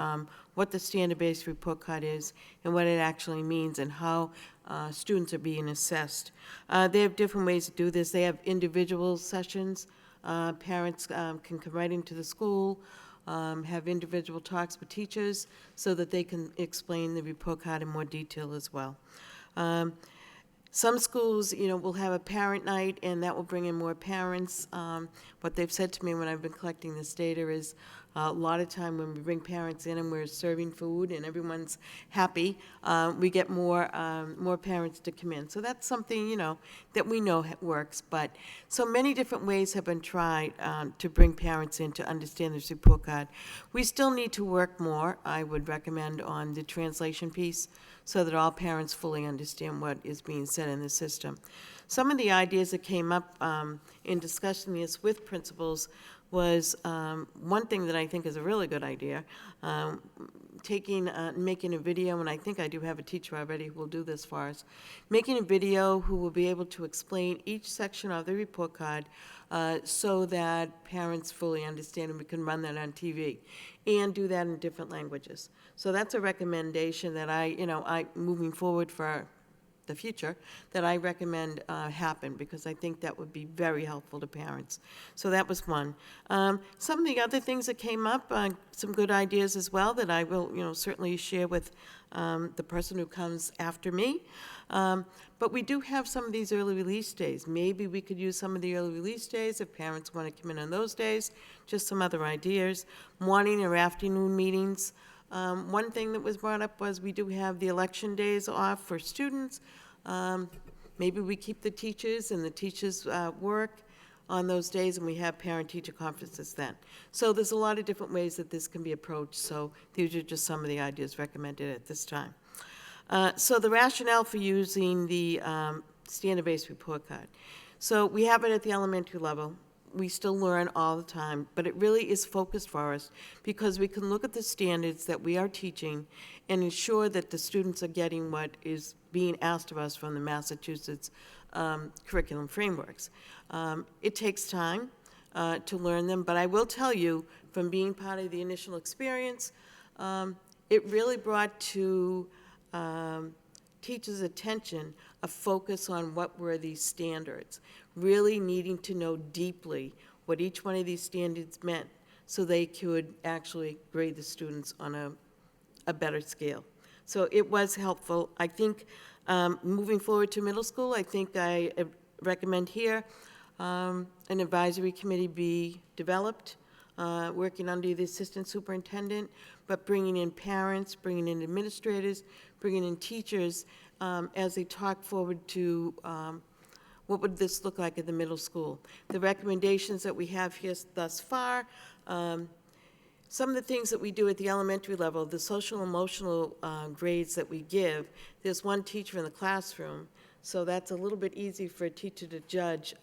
what the standard-based report card is and what it actually means and how students are being assessed. They have different ways to do this. They have individual sessions. Parents can come right into the school, have individual talks with teachers so that they can explain the report card in more detail as well. Some schools, will have a parent night, and that will bring in more parents. What they've said to me when I've been collecting this data is a lot of time when we bring parents in and we're serving food and everyone's happy, we get more parents to come in. So that's something, that we know works. But so many different ways have been tried to bring parents in to understand this report card. We still need to work more, I would recommend, on the translation piece so that all parents fully understand what is being said in the system. Some of the ideas that came up in discussing this with principals was one thing that I think is a really good idea, making a video, and I think I do have a teacher already who will do this for us, making a video who will be able to explain each section of the report card so that parents fully understand, and we can run that on TV, and do that in different languages. So that's a recommendation that I moving forward for the future, that I recommend happen, because I think that would be very helpful to parents. So that was one. Some of the other things that came up, some good ideas as well that I will, certainly share with the person who comes after me. But we do have some of these early release days. Maybe we could use some of the early release days if parents want to come in on those days. Just some other ideas. Morning or afternoon meetings. One thing that was brought up was we do have the election days off for students. Maybe we keep the teachers and the teachers work on those days, and we have parent-teacher conferences then. So there's a lot of different ways that this can be approached. So these are just some of the ideas recommended at this time. So the rationale for using the standard-based report card. So we have it at the elementary level. We still learn all the time, but it really is focused for us because we can look at the standards that we are teaching and ensure that the students are getting what is being asked of us from the Massachusetts curriculum frameworks. It takes time to learn them, but I will tell you, from being part of the initial experience, it really brought to teachers' attention a focus on what were these standards, really needing to know deeply what each one of these standards meant so they could actually grade the students on a better scale. So it was helpful. I think moving forward to middle school, I think I recommend here an advisory committee be developed, working under the assistant superintendent, but bringing in parents, bringing in administrators, bringing in teachers as they talk forward to what would this look like at the middle school. The recommendations that we have here thus far, some of the things that we do at the elementary level, the social emotional grades that we give, there's one teacher in the classroom, so that's a little bit easy for a teacher to judge,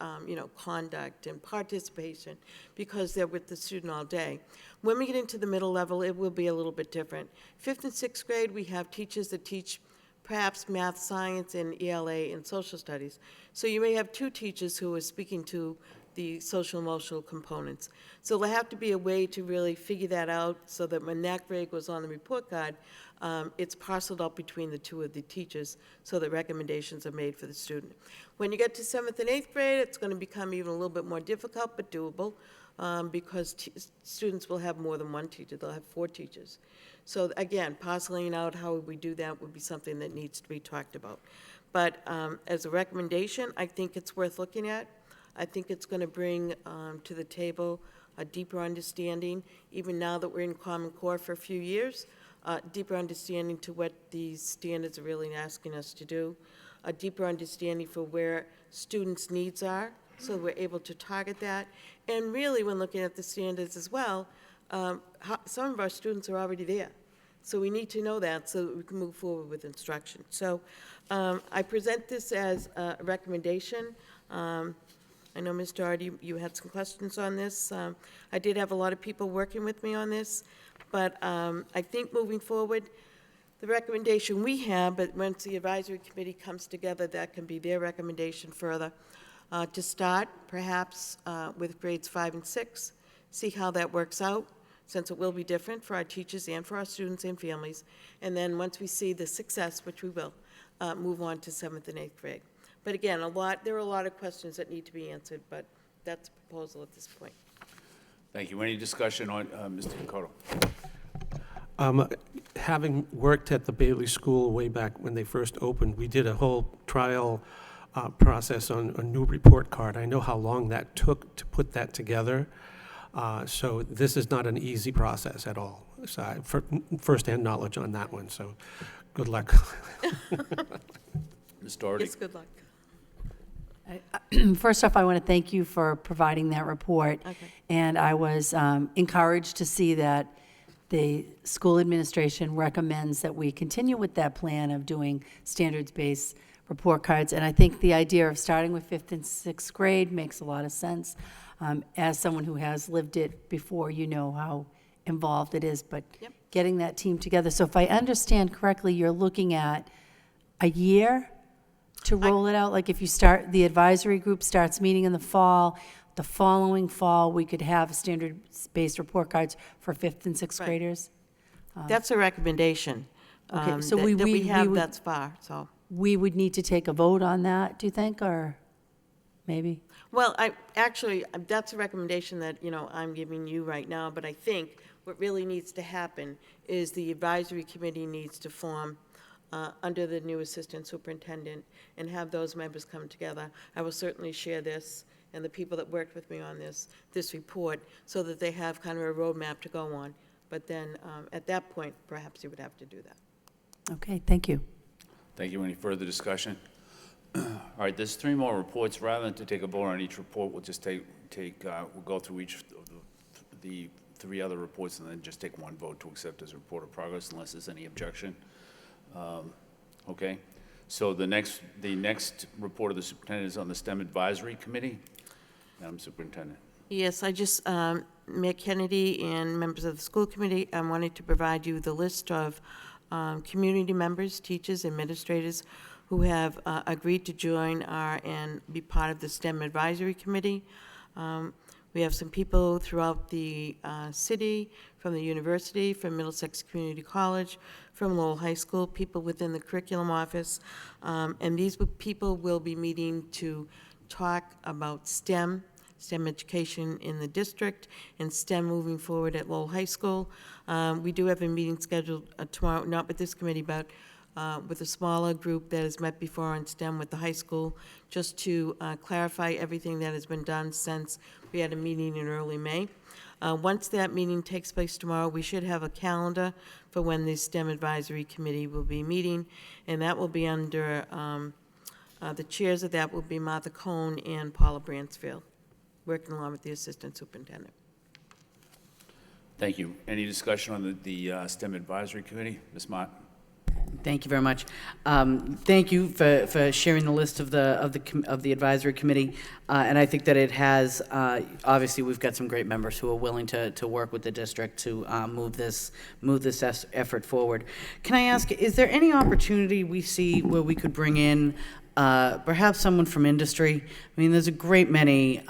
conduct and participation because they're with the student all day. When we get into the middle level, it will be a little bit different. 5th and 6th grade, we have teachers that teach perhaps math, science, and ELA and social studies. So you may have 2 teachers who are speaking to the social emotional components. So there'll have to be a way to really figure that out so that when that grade goes on the report card, it's parceled out between the 2 of the teachers so that recommendations are made for the student. When you get to 7th and 8th grade, it's going to become even a little bit more difficult but doable because students will have more than one teacher. They'll have 4 teachers. So again, parceling out how we do that would be something that needs to be talked about. But as a recommendation, I think it's worth looking at. I think it's going to bring to the table a deeper understanding, even now that we're in Common Core for a few years, deeper understanding to what these standards are really asking us to do, a deeper understanding for where students' needs are, so we're able to target that. And really, when looking at the standards as well, some of our students are already there. So we need to know that so that we can move forward with instruction. So I present this as a recommendation. I know, Ms. Doherty, you had some questions on this. I did have a lot of people working with me on this, but I think moving forward, the recommendation we have, but once the advisory committee comes together, that can be their recommendation further, to start perhaps with grades 5 and 6, see how that works out, since it will be different for our teachers and for our students and families. And then once we see the success, which we will, move on to 7th and 8th grade. But again, there are a lot of questions that need to be answered, but that's a proposal at this point. Thank you. Any discussion on Mr. Kokoto? Having worked at the Bailey School way back when they first opened, we did a whole trial process on a new report card. I know how long that took to put that together. So this is not an easy process at all. So first-hand knowledge on that one, so good luck. Ms. Doherty? Yes, good luck. First off, I want to thank you for providing that report. Okay. And I was encouraged to see that the school administration recommends that we continue with that plan of doing standards-based report cards. And I think the idea of starting with 5th and 6th grade makes a lot of sense. As someone who has lived it before, you know how involved it is, but getting that team together. So if I understand correctly, you're looking at a year to roll it out? Like if you start, the advisory group starts meeting in the fall, the following fall, we could have standard-based report cards for 5th and 6th graders? That's a recommendation. Okay, so that we have thus far, so. We would need to take a vote on that, do you think, or maybe? Well, actually, that's a recommendation that, I'm giving you right now, but I think what really needs to happen is the advisory committee needs to form under the new assistant superintendent and have those members come together. I will certainly share this and the people that worked with me on this report so that they have kind of a roadmap to go on. But then at that point, perhaps you would have to do that. Okay, thank you. Thank you. Any further discussion? All right, there's 3 more reports. Rather than to take a vote on each report, we'll just we'll go through each of the 3 other reports and then just take one vote to accept as a report of progress unless there's any objection. Okay, so the next report of the superintendent is on the STEM Advisory Committee. Madam Superintendent. Yes, I just, Mayor Kennedy and members of the school committee, I wanted to provide you the list of community members, teachers, administrators who have agreed to join and be part of the STEM Advisory Committee. We have some people throughout the city, from the university, from Middlesex Community College, from Lowell High School, people within the curriculum office, and these people will be meeting to talk about STEM education in the district, and STEM moving forward at Lowell High School. We do have a meeting scheduled tomorrow, not with this committee, but with a smaller group that has met before on STEM with the high school, just to clarify everything that has been done since we had a meeting in early May. Once that meeting takes place tomorrow, we should have a calendar for when the STEM Advisory Committee will be meeting, and that will be under, the chairs of that will be Martha Cohn and Paula Bransfield, working along with the Assistant Superintendent. Thank you. Any discussion on the STEM Advisory Committee? Ms. Mott? Thank you very much. Thank you for sharing the list of the advisory committee, and I think that it has obviously we've got some great members who are willing to work with the district to move this effort forward. Can I ask, is there any opportunity we see where we could bring in perhaps someone from industry? I mean, there's a great many,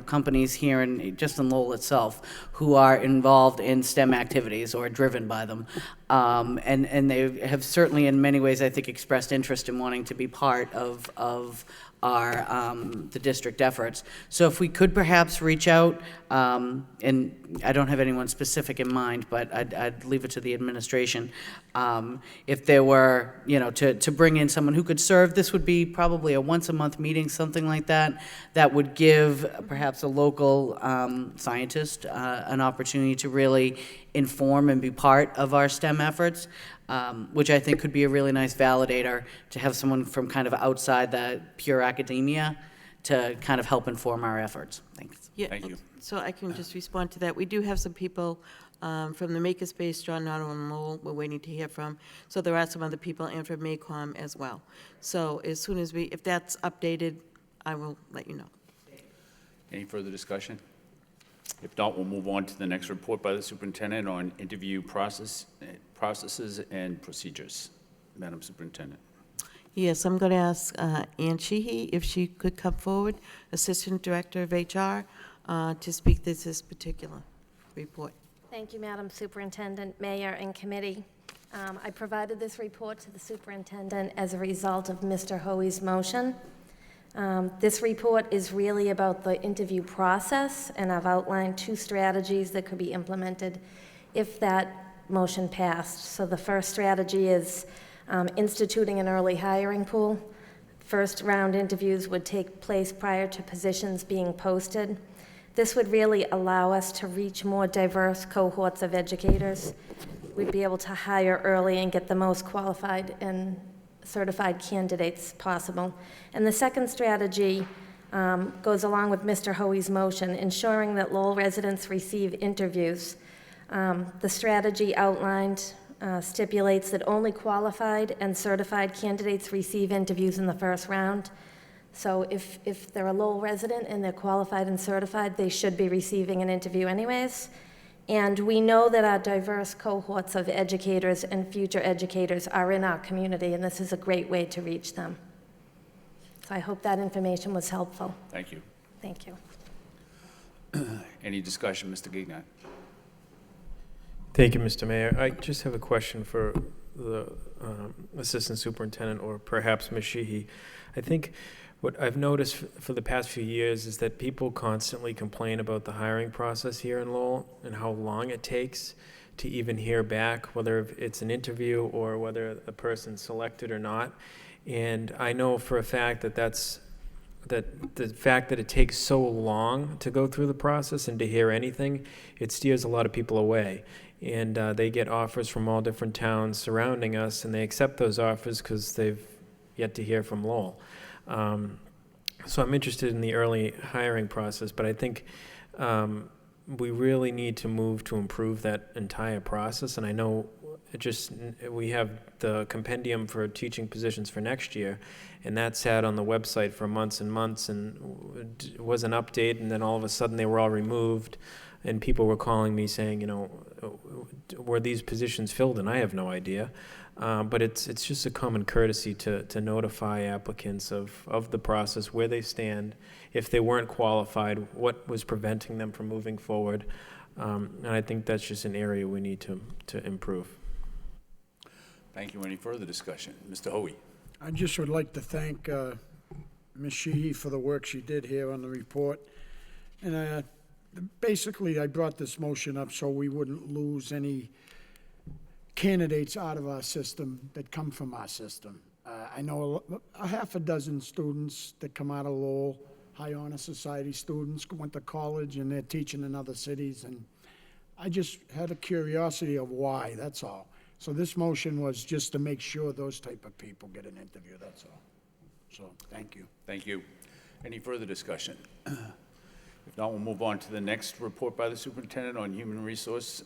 companies here just in Lowell itself who are involved in STEM activities or driven by them. And they have certainly in many ways, I think, expressed interest in wanting to be part of our the district efforts. So if we could perhaps reach out, and I don't have anyone specific in mind, but I'd leave it to the administration. If there were, to bring in someone who could serve, this would be probably a once-a-month meeting, something like that, that would give perhaps a local scientist an opportunity to really inform and be part of our STEM efforts. Which I think could be a really nice validator to have someone from kind of outside the pure academia to kind of help inform our efforts. Thanks. Yeah, Thank you. So I can just respond to that. We do have some people from the Makerspace, John Noddle and Lowell, we're waiting to hear from. So there are some other people, and from MACOM as well. So as soon as if that's updated, I will let you know. Any further discussion? If not, we'll move on to the next report by the superintendent on interview processes and procedures. Madam Superintendent. Yes, I'm going to ask Ann Sheehy if she could come forward, Assistant Director of HR, to speak to this particular report. Thank you, Madam Superintendent, Mayor, and Committee. I provided this report to the Superintendent as a result of Mr. Hoey's motion. This report is really about the interview process, and I've outlined 2 strategies that could be implemented if that motion passed. So the first strategy is instituting an early hiring pool. First round interviews would take place prior to positions being posted. This would really allow us to reach more diverse cohorts of educators. We'd be able to hire early and get the most qualified and certified candidates possible. And the second strategy goes along with Mr. Hoey's motion, ensuring that Lowell residents receive interviews. The strategy outlined stipulates that only qualified and certified candidates receive interviews in the first round. So if they're a Lowell resident and they're qualified and certified, they should be receiving an interview anyways. And we know that our diverse cohorts of educators and future educators are in our community, and this is a great way to reach them. So I hope that information was helpful. Thank you. Thank you. Any discussion, Mr. Gignac? Thank you, Mr. Mayor. I just have a question for the Assistant Superintendent, or perhaps Ms. Sheehy. I think what I've noticed for the past few years is that people constantly complain about the hiring process here in Lowell and how long it takes to even hear back, whether it's an interview or whether the person's selected or not. And I know for a fact that the fact that it takes so long to go through the process and to hear anything, it steers a lot of people away. And they get offers from all different towns surrounding us, and they accept those offers because they've yet to hear from Lowell. So I'm interested in the early hiring process, but I think we really need to move to improve that entire process. And I know we have the compendium for teaching positions for next year, and that sat on the website for months and months and was an update, and then all of a sudden they were all removed, and people were calling me saying, were these positions filled? And I have no idea. But it's just a common courtesy to notify applicants of the process, where they stand, if they weren't qualified, what was preventing them from moving forward. And I think that's just an area we need to improve. Thank you. Any further discussion? Mr. Hoey. I just would like to thank Ms. Sheehy for the work she did here on the report. And basically, I brought this motion up so we wouldn't lose any candidates out of our system that come from our system. I know a half a dozen students that come out of Lowell, high honor society students, went to college and they're teaching in other cities, and I just had a curiosity of why, that's all. So this motion was just to make sure those type of people get an interview, that's all. So, thank you. Thank you. Any further discussion? If not, we'll move on to the next report by the superintendent on human resources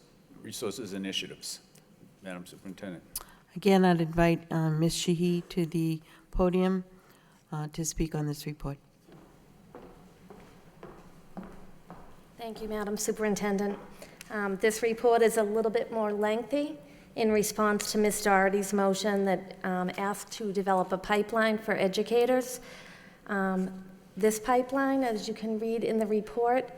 initiatives. Madam Superintendent. Again, I'd invite Ms. Sheehy to the podium to speak on this report. Thank you, Madam Superintendent. This report is a little bit more lengthy in response to Ms. Doherty's motion that asked to develop a pipeline for educators. This pipeline, as you can read in the report,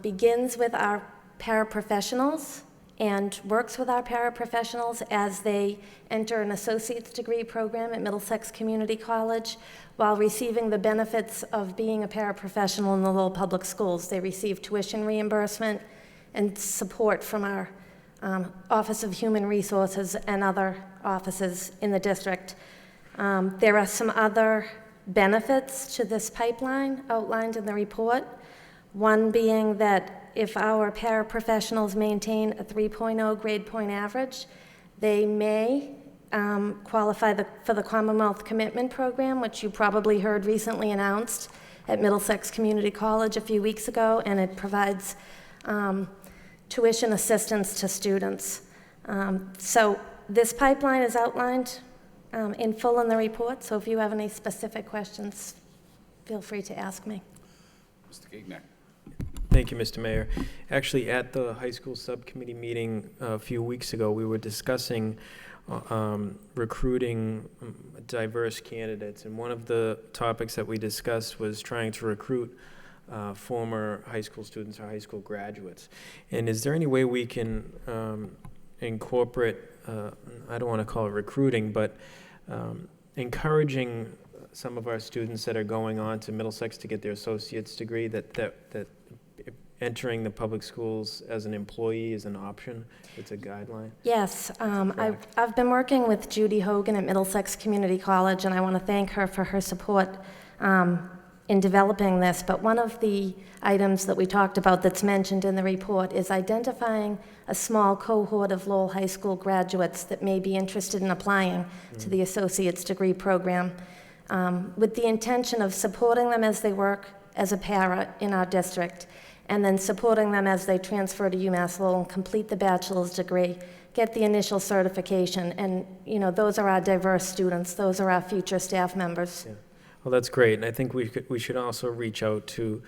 begins with our paraprofessionals and works with our paraprofessionals as they enter an associate's degree program at Middlesex Community College while receiving the benefits of being a paraprofessional in the Lowell Public Schools. They receive tuition reimbursement and support from our Office of Human Resources and other offices in the district. There are some other benefits to this pipeline outlined in the report, one being that if our paraprofessionals maintain a 3.0 grade point average, they may qualify for the Commonwealth Commitment Program, which you probably heard recently announced at Middlesex Community College a few weeks ago, and it provides tuition assistance to students. So this pipeline is outlined in full in the report, so if you have any specific questions, feel free to ask me. Mr. Gignac. Thank you, Mr. Mayor. Actually, at the high school subcommittee meeting a few weeks ago, we were discussing recruiting diverse candidates, and one of the topics that we discussed was trying to recruit former high school students or high school graduates. And is there any way we can incorporate, I don't want to call it recruiting, but encouraging some of our students that are going on to Middlesex to get their associate's degree, that entering the public schools as an employee is an option? It's a guideline? Yes, I've been working with Judy Hogan at Middlesex Community College, and I want to thank her for her support in developing this. But one of the items that we talked about that's mentioned in the report is identifying a small cohort of Lowell High School graduates that may be interested in applying to the associate's degree program, with the intention of supporting them as they work as a para in our district, and then supporting them as they transfer to UMass Lowell and complete the bachelor's degree, get the initial certification. And, you know, those are our diverse students. Those are our future staff members. Yeah. Well, that's great, and I think we should also reach out to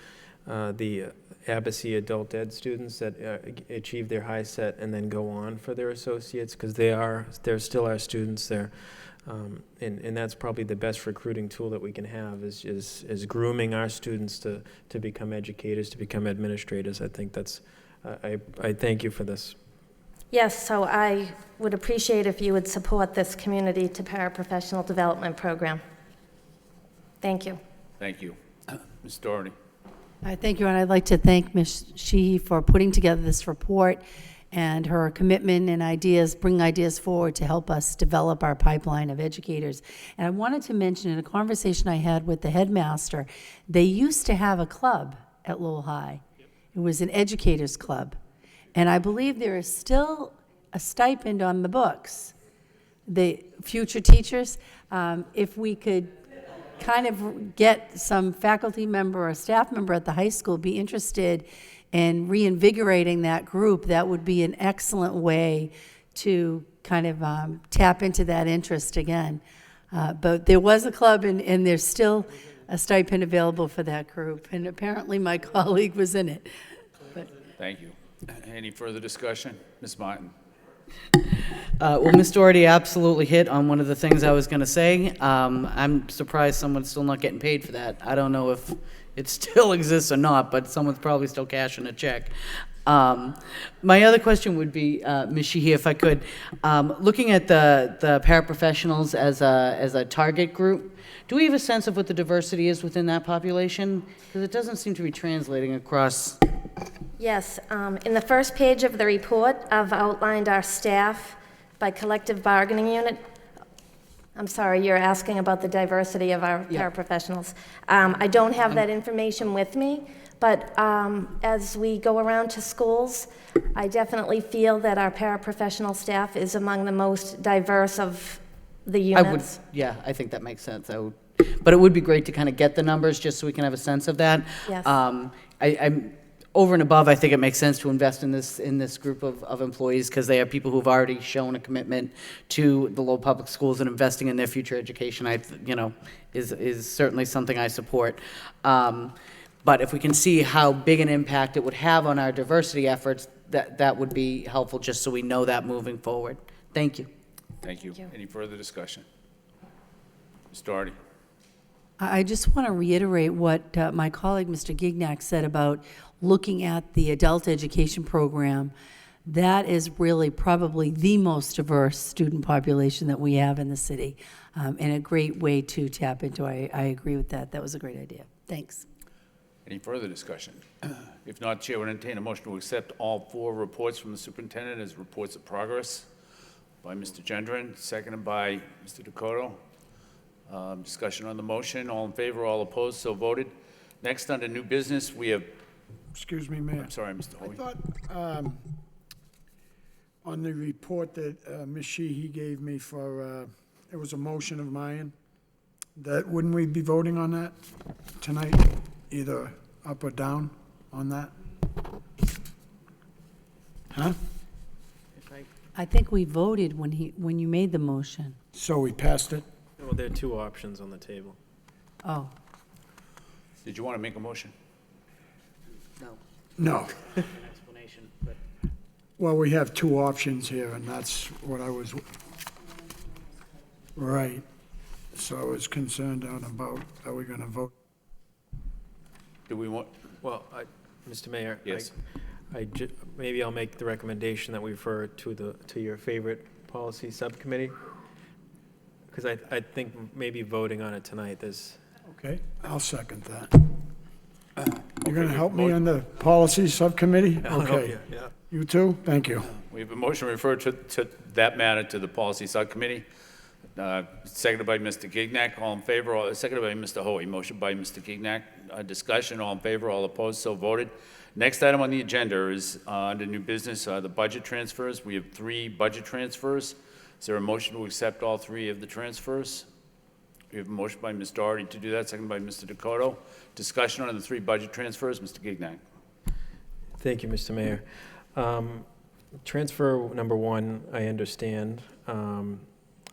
the Abbassee adult ed students that achieve their high set and then go on for their associates, because they're still our students there. And that's probably the best recruiting tool that we can have is grooming our students to become educators, to become administrators. I think that's, I thank you for this. Yes, so I would appreciate if you would support this community to paraprofessional development program. Thank you. Thank you. Ms. Doherty. Thank you, and I'd like to thank Ms. Sheehy for putting together this report and her commitment and ideas, bring ideas forward to help us develop our pipeline of educators. And I wanted to mention in a conversation I had with the headmaster, they used to have a club at Lowell High. It was an educators club. And I believe there is still a stipend on the books. The future teachers, if we could kind of get some faculty member or staff member at the high school be interested in reinvigorating that group, that would be an excellent way to kind of tap into that interest again. But there was a club, and there's still a stipend available for that group, and apparently my colleague was in it. But Thank you. Any further discussion? Ms. Martin. Well, Ms. Doherty absolutely hit on one of the things I was going to say. I'm surprised someone's still not getting paid for that. I don't know if it still exists or not, but someone's probably still cashing a check. My other question would be, Ms. Sheehy, if I could, looking at the paraprofessionals as a target group, do we have a sense of what the diversity is within that population? Because it doesn't seem to be translating across. Yes, in the first page of the report, I've outlined our staff by collective bargaining unit. I'm sorry, you're asking about the diversity of our paraprofessionals. I don't have that information with me, but as we go around to schools, I definitely feel that our paraprofessional staff is among the most diverse of the units. I think that makes sense. But it would be great to kind of get the numbers just so we can have a sense of that. Yes. I'm over and above, I think it makes sense to invest in this group of employees because they are people who've already shown a commitment to the Lowell Public Schools and investing in their future education. Is certainly something I support. But if we can see how big an impact it would have on our diversity efforts, that would be helpful just so we know that moving forward. Thank you. Thank you. Any further discussion? Ms. Doherty. I just want to reiterate what my colleague, Mr. Gignac, said about looking at the adult education program. That is really probably the most diverse student population that we have in the city, and a great way to tap into. I agree with that. That was a great idea. Thanks. Any further discussion? If not, Chair would entertain a motion to accept all 4 reports from the superintendent as reports of progress by Mr. Gendron, seconded by Mr. Dakota. Discussion on the motion. All in favor, all opposed, so voted. Next, under new business, we have... Excuse me, Mayor. I'm sorry, Mr. Hoy. I thought on the report that Ms. Sheehy gave me for, it was a motion of mine, that wouldn't we be voting on that tonight, either up or down on that? Huh? I think we voted when you made the motion. So we passed it? Well, there are 2 options on the table. Oh. Did you want to make a motion? No. An explanation, but. Well, we have 2 options here, and that's what I was, right. So I was concerned about, are we going to vote? Do we want... Well, Mr. Mayor. Yes. Maybe I'll make the recommendation that we refer to your favorite policy subcommittee. Because I think maybe voting on it tonight, there's... Okay, I'll second that. You're going to help me on the policy subcommittee? I'll help Okay. you, yeah. You too? Thank you. We have a motion to refer to that matter to the policy subcommittee. Seconded by Mr. Gignac. All in favor? Seconded by Mr. Hoey. Motion by Mr. Gignac. Discussion. All in favor? All opposed? So voted. Next item on the agenda is under new business, the budget transfers. We have 3 budget transfers. Is there a motion to accept all 3 of the transfers? We have a motion by Ms. Doherty to do that, seconded by Mr. Dakota. Discussion on the 3 budget transfers. Mr. Gignac. Thank you, Mr. Mayor. transfer number one, I understand. I'm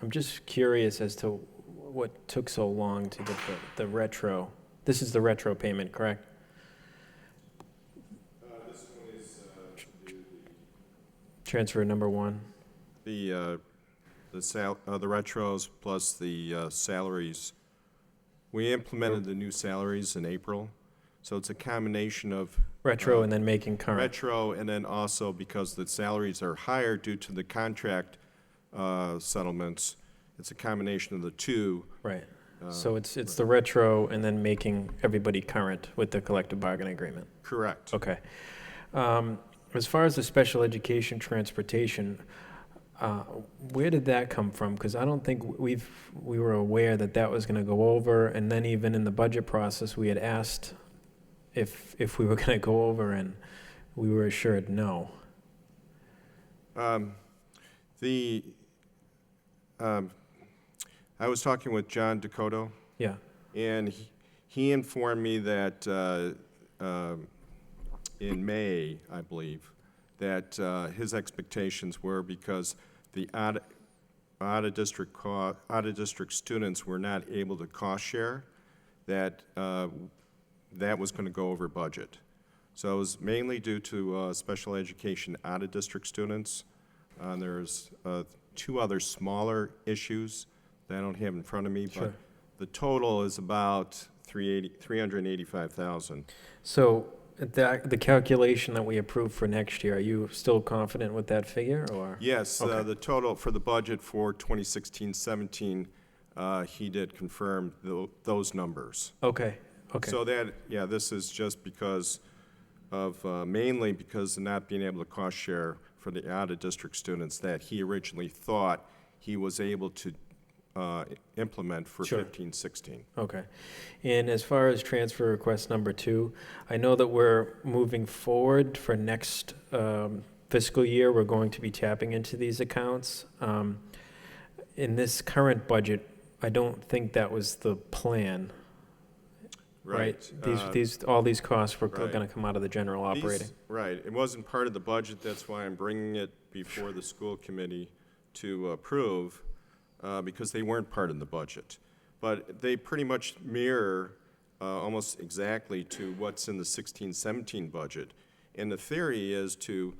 just curious as to what took so long to get the retro. This is the retro payment, correct? This one is Transfer number one. the retros plus the salaries. We implemented the new salaries in April, so it's a combination of Retro and then making current. retro, and then also because the salaries are higher due to the contract settlements, it's a combination of the two. Right. So it's the retro and then making everybody current with the collective bargaining agreement. Correct. Okay. As far as the special education transportation, where did that come from? Because I don't think we were aware that that was going to go over, and then even in the budget process, we had asked if we were going to go over, and we were assured no. I was talking with John Dakota. Yeah. And he informed me that in May, I believe, that his expectations were because the out-of-district students were not able to cost share, that that was going to go over budget. So it was mainly due to special education out-of-district students. There's two other smaller issues that I don't have in front of me, Sure. but the total is about $385,000. So the calculation that we approved for next year, are you still confident with that figure, or? Yes, Okay. the total for the budget for 2016-17, he did confirm those numbers. Okay, okay. So that, yeah, this is just because of, mainly because of not being able to cost share for the out-of-district students that he originally thought he was able to implement for Sure. 15-16. Okay. And as far as transfer request number two, I know that we're moving forward for next fiscal year. We're going to be tapping into these accounts. In this current budget, I don't think that was the plan. Right. All these costs were right. going to come out of the general operating. Right. It wasn't part of the budget. That's why I'm bringing it before the school committee to approve, because they weren't part of the budget. But they pretty much mirror almost exactly to what's in the 16-17 budget. And the theory is to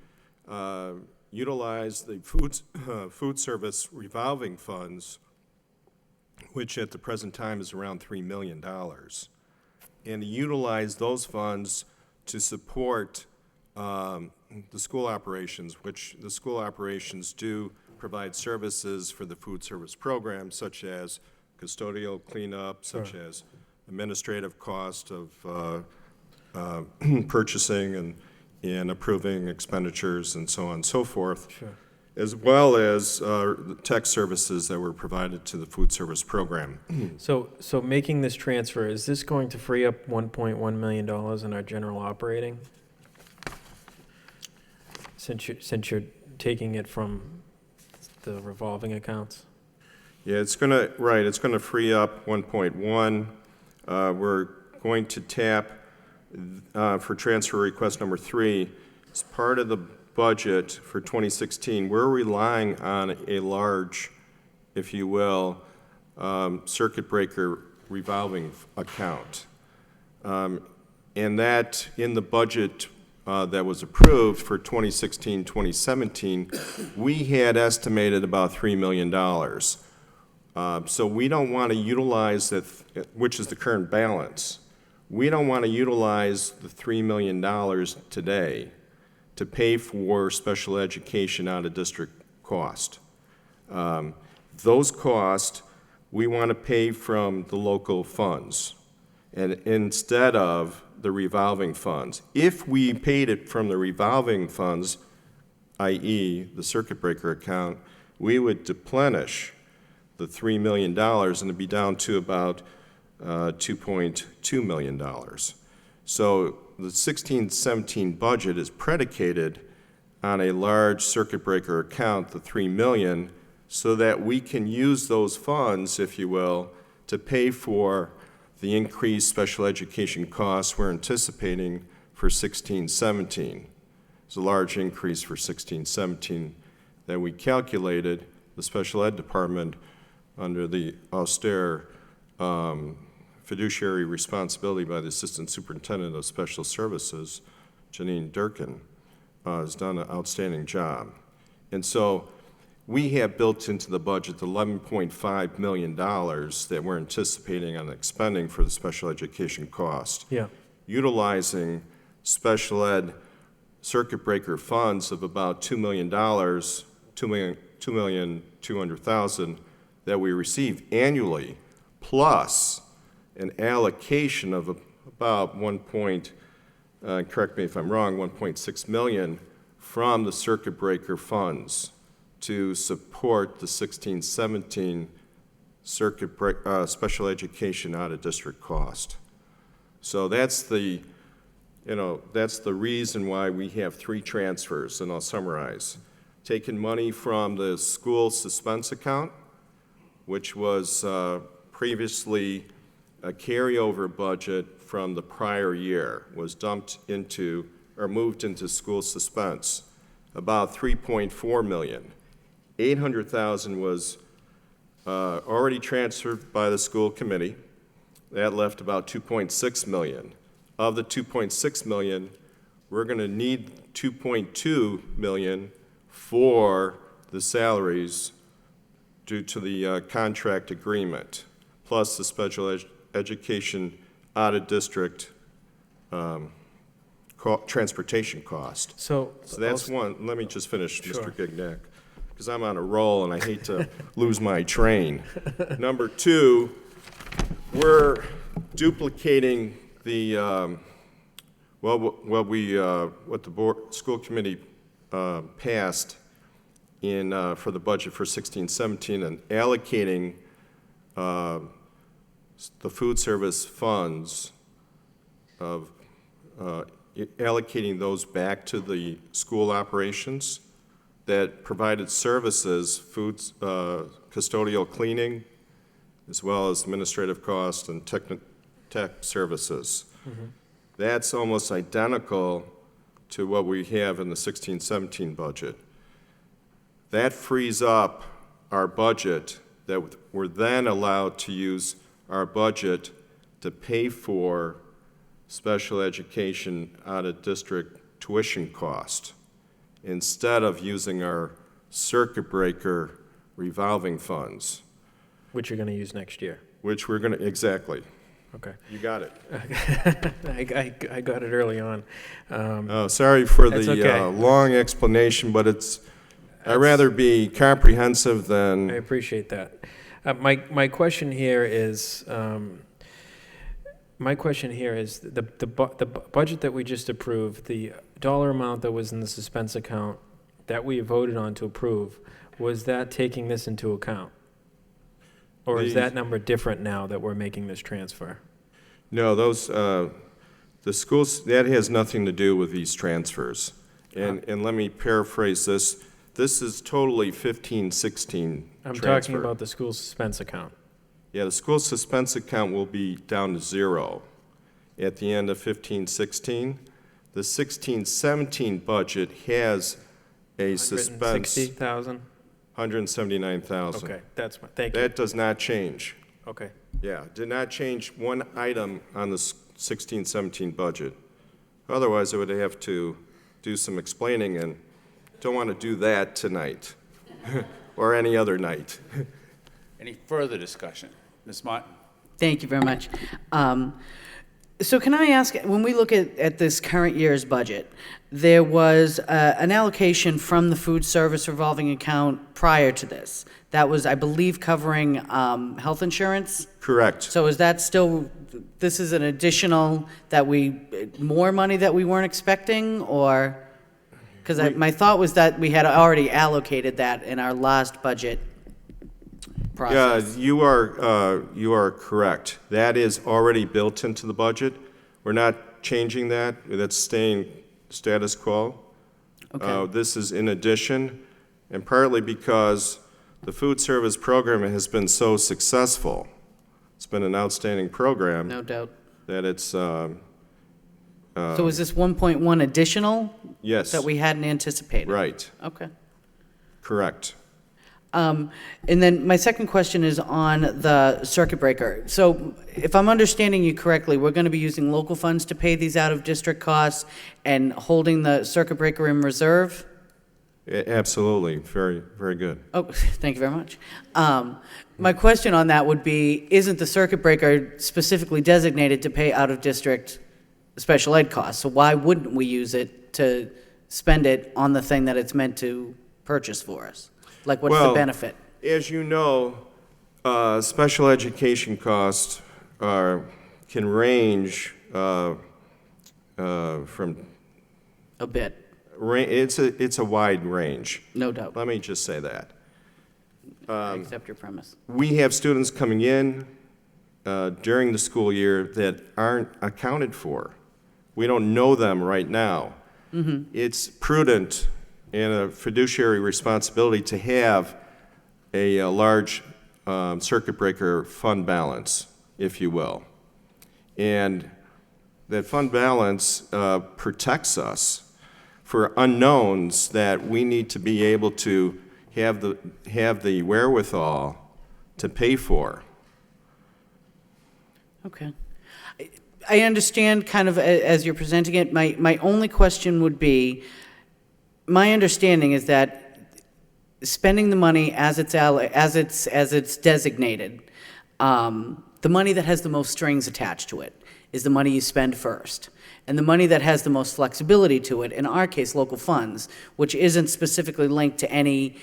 utilize the food service revolving funds, which at the present time is around $3 million, and to utilize those funds to support the school operations, which the school operations do provide services for the food service program, such as custodial cleanup, such as administrative cost of purchasing and approving expenditures and so on and so forth, Sure. as well as the tech services that were provided to the food service program. So making this transfer, is this going to free up $1.1 million in our general operating? Since you're taking it from the revolving accounts? Yeah, it's gonna free up 1.1. We're going to tap for transfer request number 3. As part of the budget for 2016, we're relying on a large, if you will, circuit breaker revolving account. And that, in the budget that was approved for 2016-2017, we had estimated about $3 million. So we don't want to utilize that, which is the current balance. We don't want to utilize the $3 million today to pay for special education out-of-district cost. Those costs, we want to pay from the local funds, and instead of the revolving funds. If we paid it from the revolving funds, i.e. the circuit breaker account, we would deplenish the $3 million and it'd be down to about $2.2 million. So the 16-17 budget is predicated on a large circuit breaker account, the $3 million, so that we can use those funds, if you will, to pay for the increased special education costs we're anticipating for 16-17. It's a large increase for 16-17 that we calculated. The special ed department, under the austere fiduciary responsibility by the Assistant Superintendent of Special Services, Janine Durkin, has done an outstanding job. And so we have built into the budget the $11.5 million that we're anticipating on expending for the special education cost. Yeah. Utilizing special ed circuit breaker funds of about $2 million, $2,200,000 that we receive annually, plus an allocation of about correct me if I'm wrong, 1.6 million from the circuit breaker funds to support the 16-17 special education out of district cost. So that's the reason why we have 3 transfers, and I'll summarize. Taking money from the school suspense account, which was previously a carryover budget from the prior year, was dumped into or moved into school suspense, about $3.4 million. $800,000 was already transferred by the school committee. That left about $2.6 million. Of the $2.6 million, we're going to need $2.2 million for the salaries due to the contract agreement, plus the special education out-of-district transportation cost. So that's one. Let me just finish, Sure. Mr. Gignac, because I'm on a roll and I hate to lose my train. Number 2, we're duplicating the what the school committee passed in for the budget for 16-17 and allocating the food service funds of allocating those back to the school operations that provided services, foods, custodial cleaning, as well as administrative costs and tech services. Mm-hmm. That's almost identical to what we have in the 16-17 budget. That frees up our budget that we're then allowed to use our budget to pay for special education out-of-district tuition cost instead of using our circuit breaker revolving funds. Which you're going to use next year. Which we're going to, exactly. Okay. You got it. I got it early on. Sorry for That's the okay. long explanation, but I'd rather be comprehensive than... I appreciate that. My question here is, the budget that we just approved, the dollar amount that was in the suspense account that we voted on to approve, was that taking this into account? Or is that number different now that we're making this transfer? No, the schools, that has nothing to do with these transfers. And let me paraphrase this. This is totally 15-16 I'm transfer. talking about the school suspense account. Yeah, the school suspense account will be down to 0 at the end of 15-16. The 16-17 budget has a suspense. $160,000? $179,000. Okay, that's my, thank you. That does not change. Okay. Yeah, did not change one item on the 16-17 budget. Otherwise, I would have to do some explaining, and don't want to do that tonight or any other night. Any further discussion? Ms. Martin? Thank you very much. So can I ask, when we look at this current year's budget, there was an allocation from the food service revolving account prior to this. That was, I believe, covering health insurance? Correct. So is that still, this is an additional, more money that we weren't expecting, or? Because my thought was that we had already allocated that in our last budget process. Yeah, you are correct. That is already built into the budget. We're not changing that. That's staying status quo. Okay. This is in addition, and partly because the food service program has been so successful. It's been an outstanding program. No doubt. That it's... So is this 1.1 additional? Yes. That we hadn't anticipated? Right, Okay. correct. And then my second question is on the circuit breaker. So if I'm understanding you correctly, we're going to be using local funds to pay these out-of-district costs and holding the circuit breaker in reserve? Absolutely, very, very good. Oh, thank you very much. My question on that would be, isn't the circuit breaker specifically designated to pay out-of-district special ed costs? So why wouldn't we use it to spend it on the thing that it's meant to purchase for us? Like, what's the benefit? As you know, special education costs can range from a bit. It's a wide range. No doubt. Let me just say that. I accept your premise. We have students coming in during the school year that aren't accounted for. We don't know them right now. Mm-hmm. It's prudent and a fiduciary responsibility to have a large circuit breaker fund balance, if you will. And that fund balance protects us for unknowns that we need to be able to have the wherewithal to pay for. Okay. I understand kind of as you're presenting it. My only question would be, my understanding is that spending the money as it's designated, the money that has the most strings attached to it is the money you spend first. And the money that has the most flexibility to it, in our case, local funds, which isn't specifically linked to any,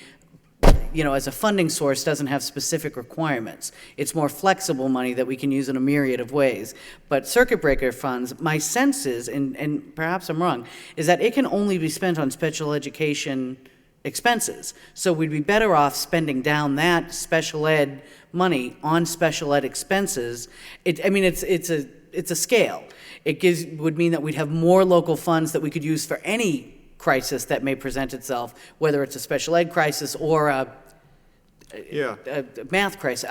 as a funding source, doesn't have specific requirements. It's more flexible money that we can use in a myriad of ways. But circuit breaker funds, my sense is, and perhaps I'm wrong, is that it can only be spent on special education expenses. So we'd be better off spending down that special ed money on special ed expenses. It's a scale. It would mean that we'd have more local funds that we could use for any crisis that may present itself, whether it's a special ed crisis or a math crisis,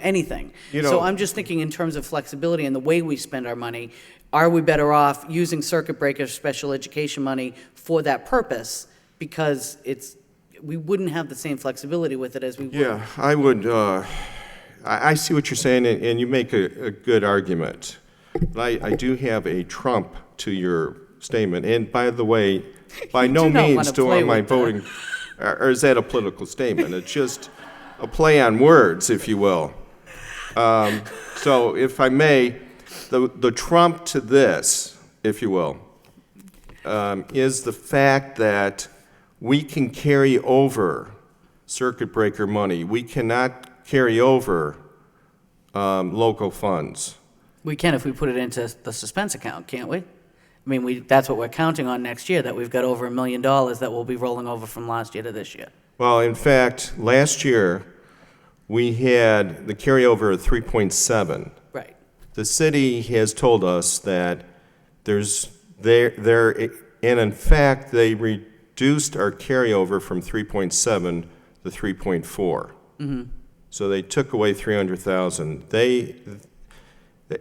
anything. So I'm just thinking in terms of flexibility and the way we spend our money, are we better off using circuit breaker special education money for that purpose? Because we wouldn't have the same flexibility with it as we would. Yeah, I would, I see what you're saying, and you make a good argument. But I do have a trump to your statement. And by the way, by no means do I mind voting, or is that a political statement? It's just a play on words, if you will. So if I may, the trump to this, if you will, is the fact that we can carry over circuit breaker money. We cannot carry over local funds. We can if we put it into the suspense account, can't we? I mean, that's what we're counting on next year, that we've got over $1 million that will be rolling over from last year to this year. Well, in fact, last year, we had the carryover of 3.7. Right. The city has told us that and in fact, they reduced our carryover from 3.7 to 3.4. Mm-hmm. So they took away 300,000.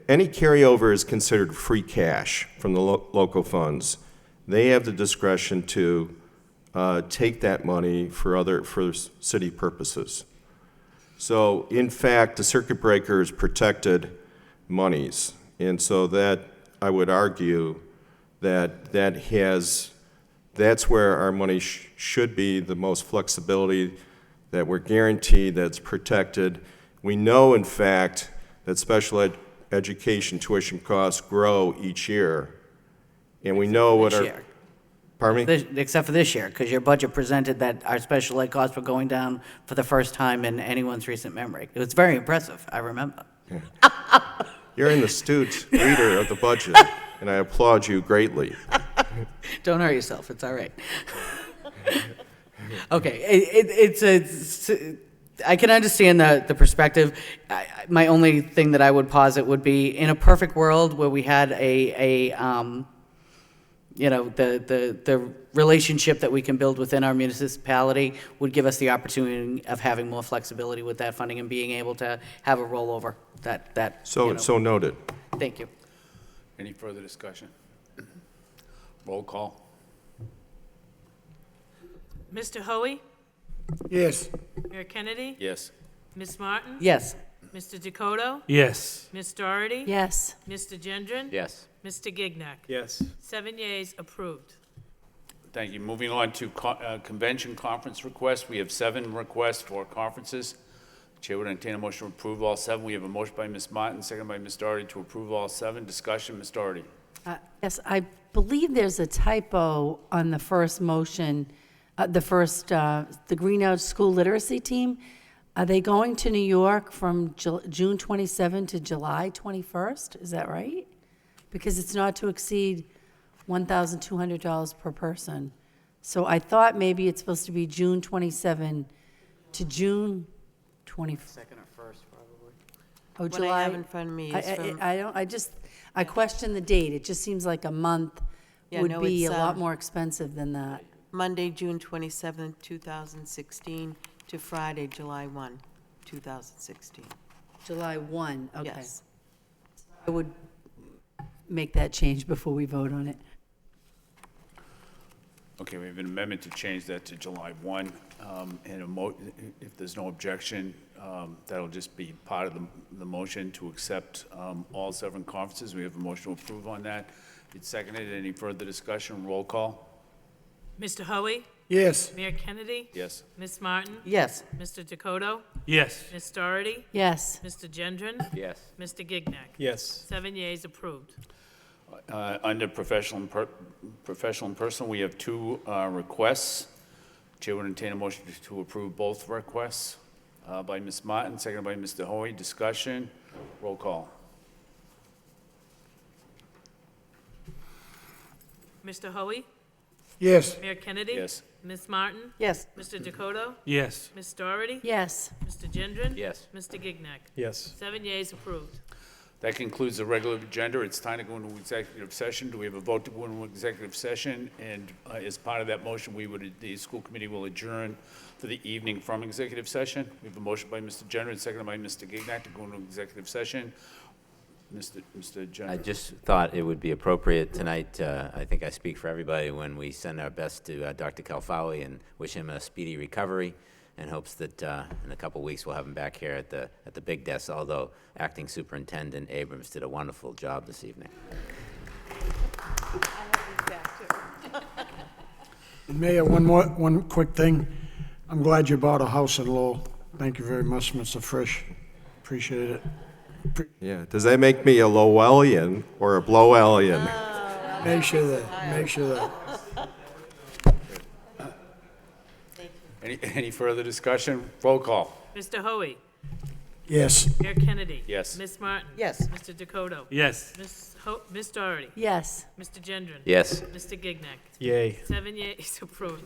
Any carryover is considered free cash from the local funds. They have the discretion to take that money for city purposes. So, in fact, the circuit breaker is protected monies, and so that I would argue that's where our money should be, the most flexibility, that we're guaranteed, that's protected. We know, in fact, that special education tuition costs grow each year, and we know what our... Year. Pardon me? Except for this year, because your budget presented that our special ed costs were going down for the first time in anyone's recent memory. It was very impressive, I remember. Yeah. You're an astute reader of the budget, and I applaud you greatly. Don't hurt yourself, it's all right. Okay, I can understand the perspective. My only thing that I would posit would be, in a perfect world where we had the relationship that we can build within our municipality would give us the opportunity of having more flexibility with that funding and being able to have a rollover. So noted. Thank you. Any further discussion? Roll call. Mr. Hoey? Yes. Mayor Kennedy? Yes. Ms. Martin? Yes. Mr. Dakota? Yes. Ms. Doherty? Yes. Mr. Gendron? Yes. Mr. Gignac? Yes. 7 yeas, approved. Thank you. Moving on to convention conference requests. We have 7 requests for conferences. Chair would entertain a motion to approve all 7. We have a motion by Ms. Martin, second by Ms. Doherty to approve all 7. Discussion, Ms. Doherty. Yes, I believe there's a typo on the first motion, the Greenhouse School Literacy Team. Are they going to New York from June 27 to July 21st? Is that right? Because it's not to exceed $1,200 per person. So I thought maybe it's supposed to be June 27 to June 20. Second or first, probably. Oh, What July. I have in front of me is from. I question the date. It just seems like a month Yeah, would no, be a it's, lot more expensive than that. Monday, June 27th, 2016 to Friday, July 1, 2016. July 1, okay. Yes. I would make that change before we vote on it. Okay, we have an amendment to change that to July 1. And if there's no objection, that'll just be part of the motion to accept all 7 conferences. We have a motion to approve on that. It's seconded. Any further discussion? Roll call. Mr. Hoey? Yes. Mayor Kennedy? Yes. Ms. Martin? Yes. Mr. Dakota? Yes. Ms. Doherty? Yes. Mr. Gendron? Yes. Mr. Gignac? Yes. 7 yeas, approved. Under professional and personal, we have 2 requests. Chair would entertain a motion to approve both requests by Ms. Martin, seconded by Mr. Hoey. Discussion. Roll call. Mr. Hoey? Yes. Mayor Kennedy? Yes. Ms. Martin? Yes. Mr. Dakota? Yes. Ms. Doherty? Yes. Mr. Gendron? Yes. Mr. Gignac? Yes. 7 yeas, approved. That concludes the regular agenda. It's time to go into executive session. Do we have a vote to go into executive session? And as part of that motion, the school committee will adjourn for the evening from executive session. We have a motion by Mr. Gendron, seconded by Mr. Gignac to go into executive session. Mr. Gendron. I just thought it would be appropriate tonight, I think I speak for everybody, when we send our best to Dr. Kalfawi and wish him a speedy recovery, and hopes that in a couple weeks we'll have him back here at the big desk, although Acting Superintendent Abrams did a wonderful job this evening. Mayor, one quick thing. I'm glad you bought a house in Lowell. Thank you very much, Mr. Frisch. Appreciate it. Yeah, does that make me a Lowellian or a Blowellian? Make sure that. Any further discussion? Roll call. Mr. Hoey? Yes. Mayor Kennedy? Yes. Ms. Martin? Yes. Mr. Dakota? Yes. Ms. Doherty? Yes. Mr. Gendron? Yes. Mr. Gignac? Yay. 7 yeas, approved.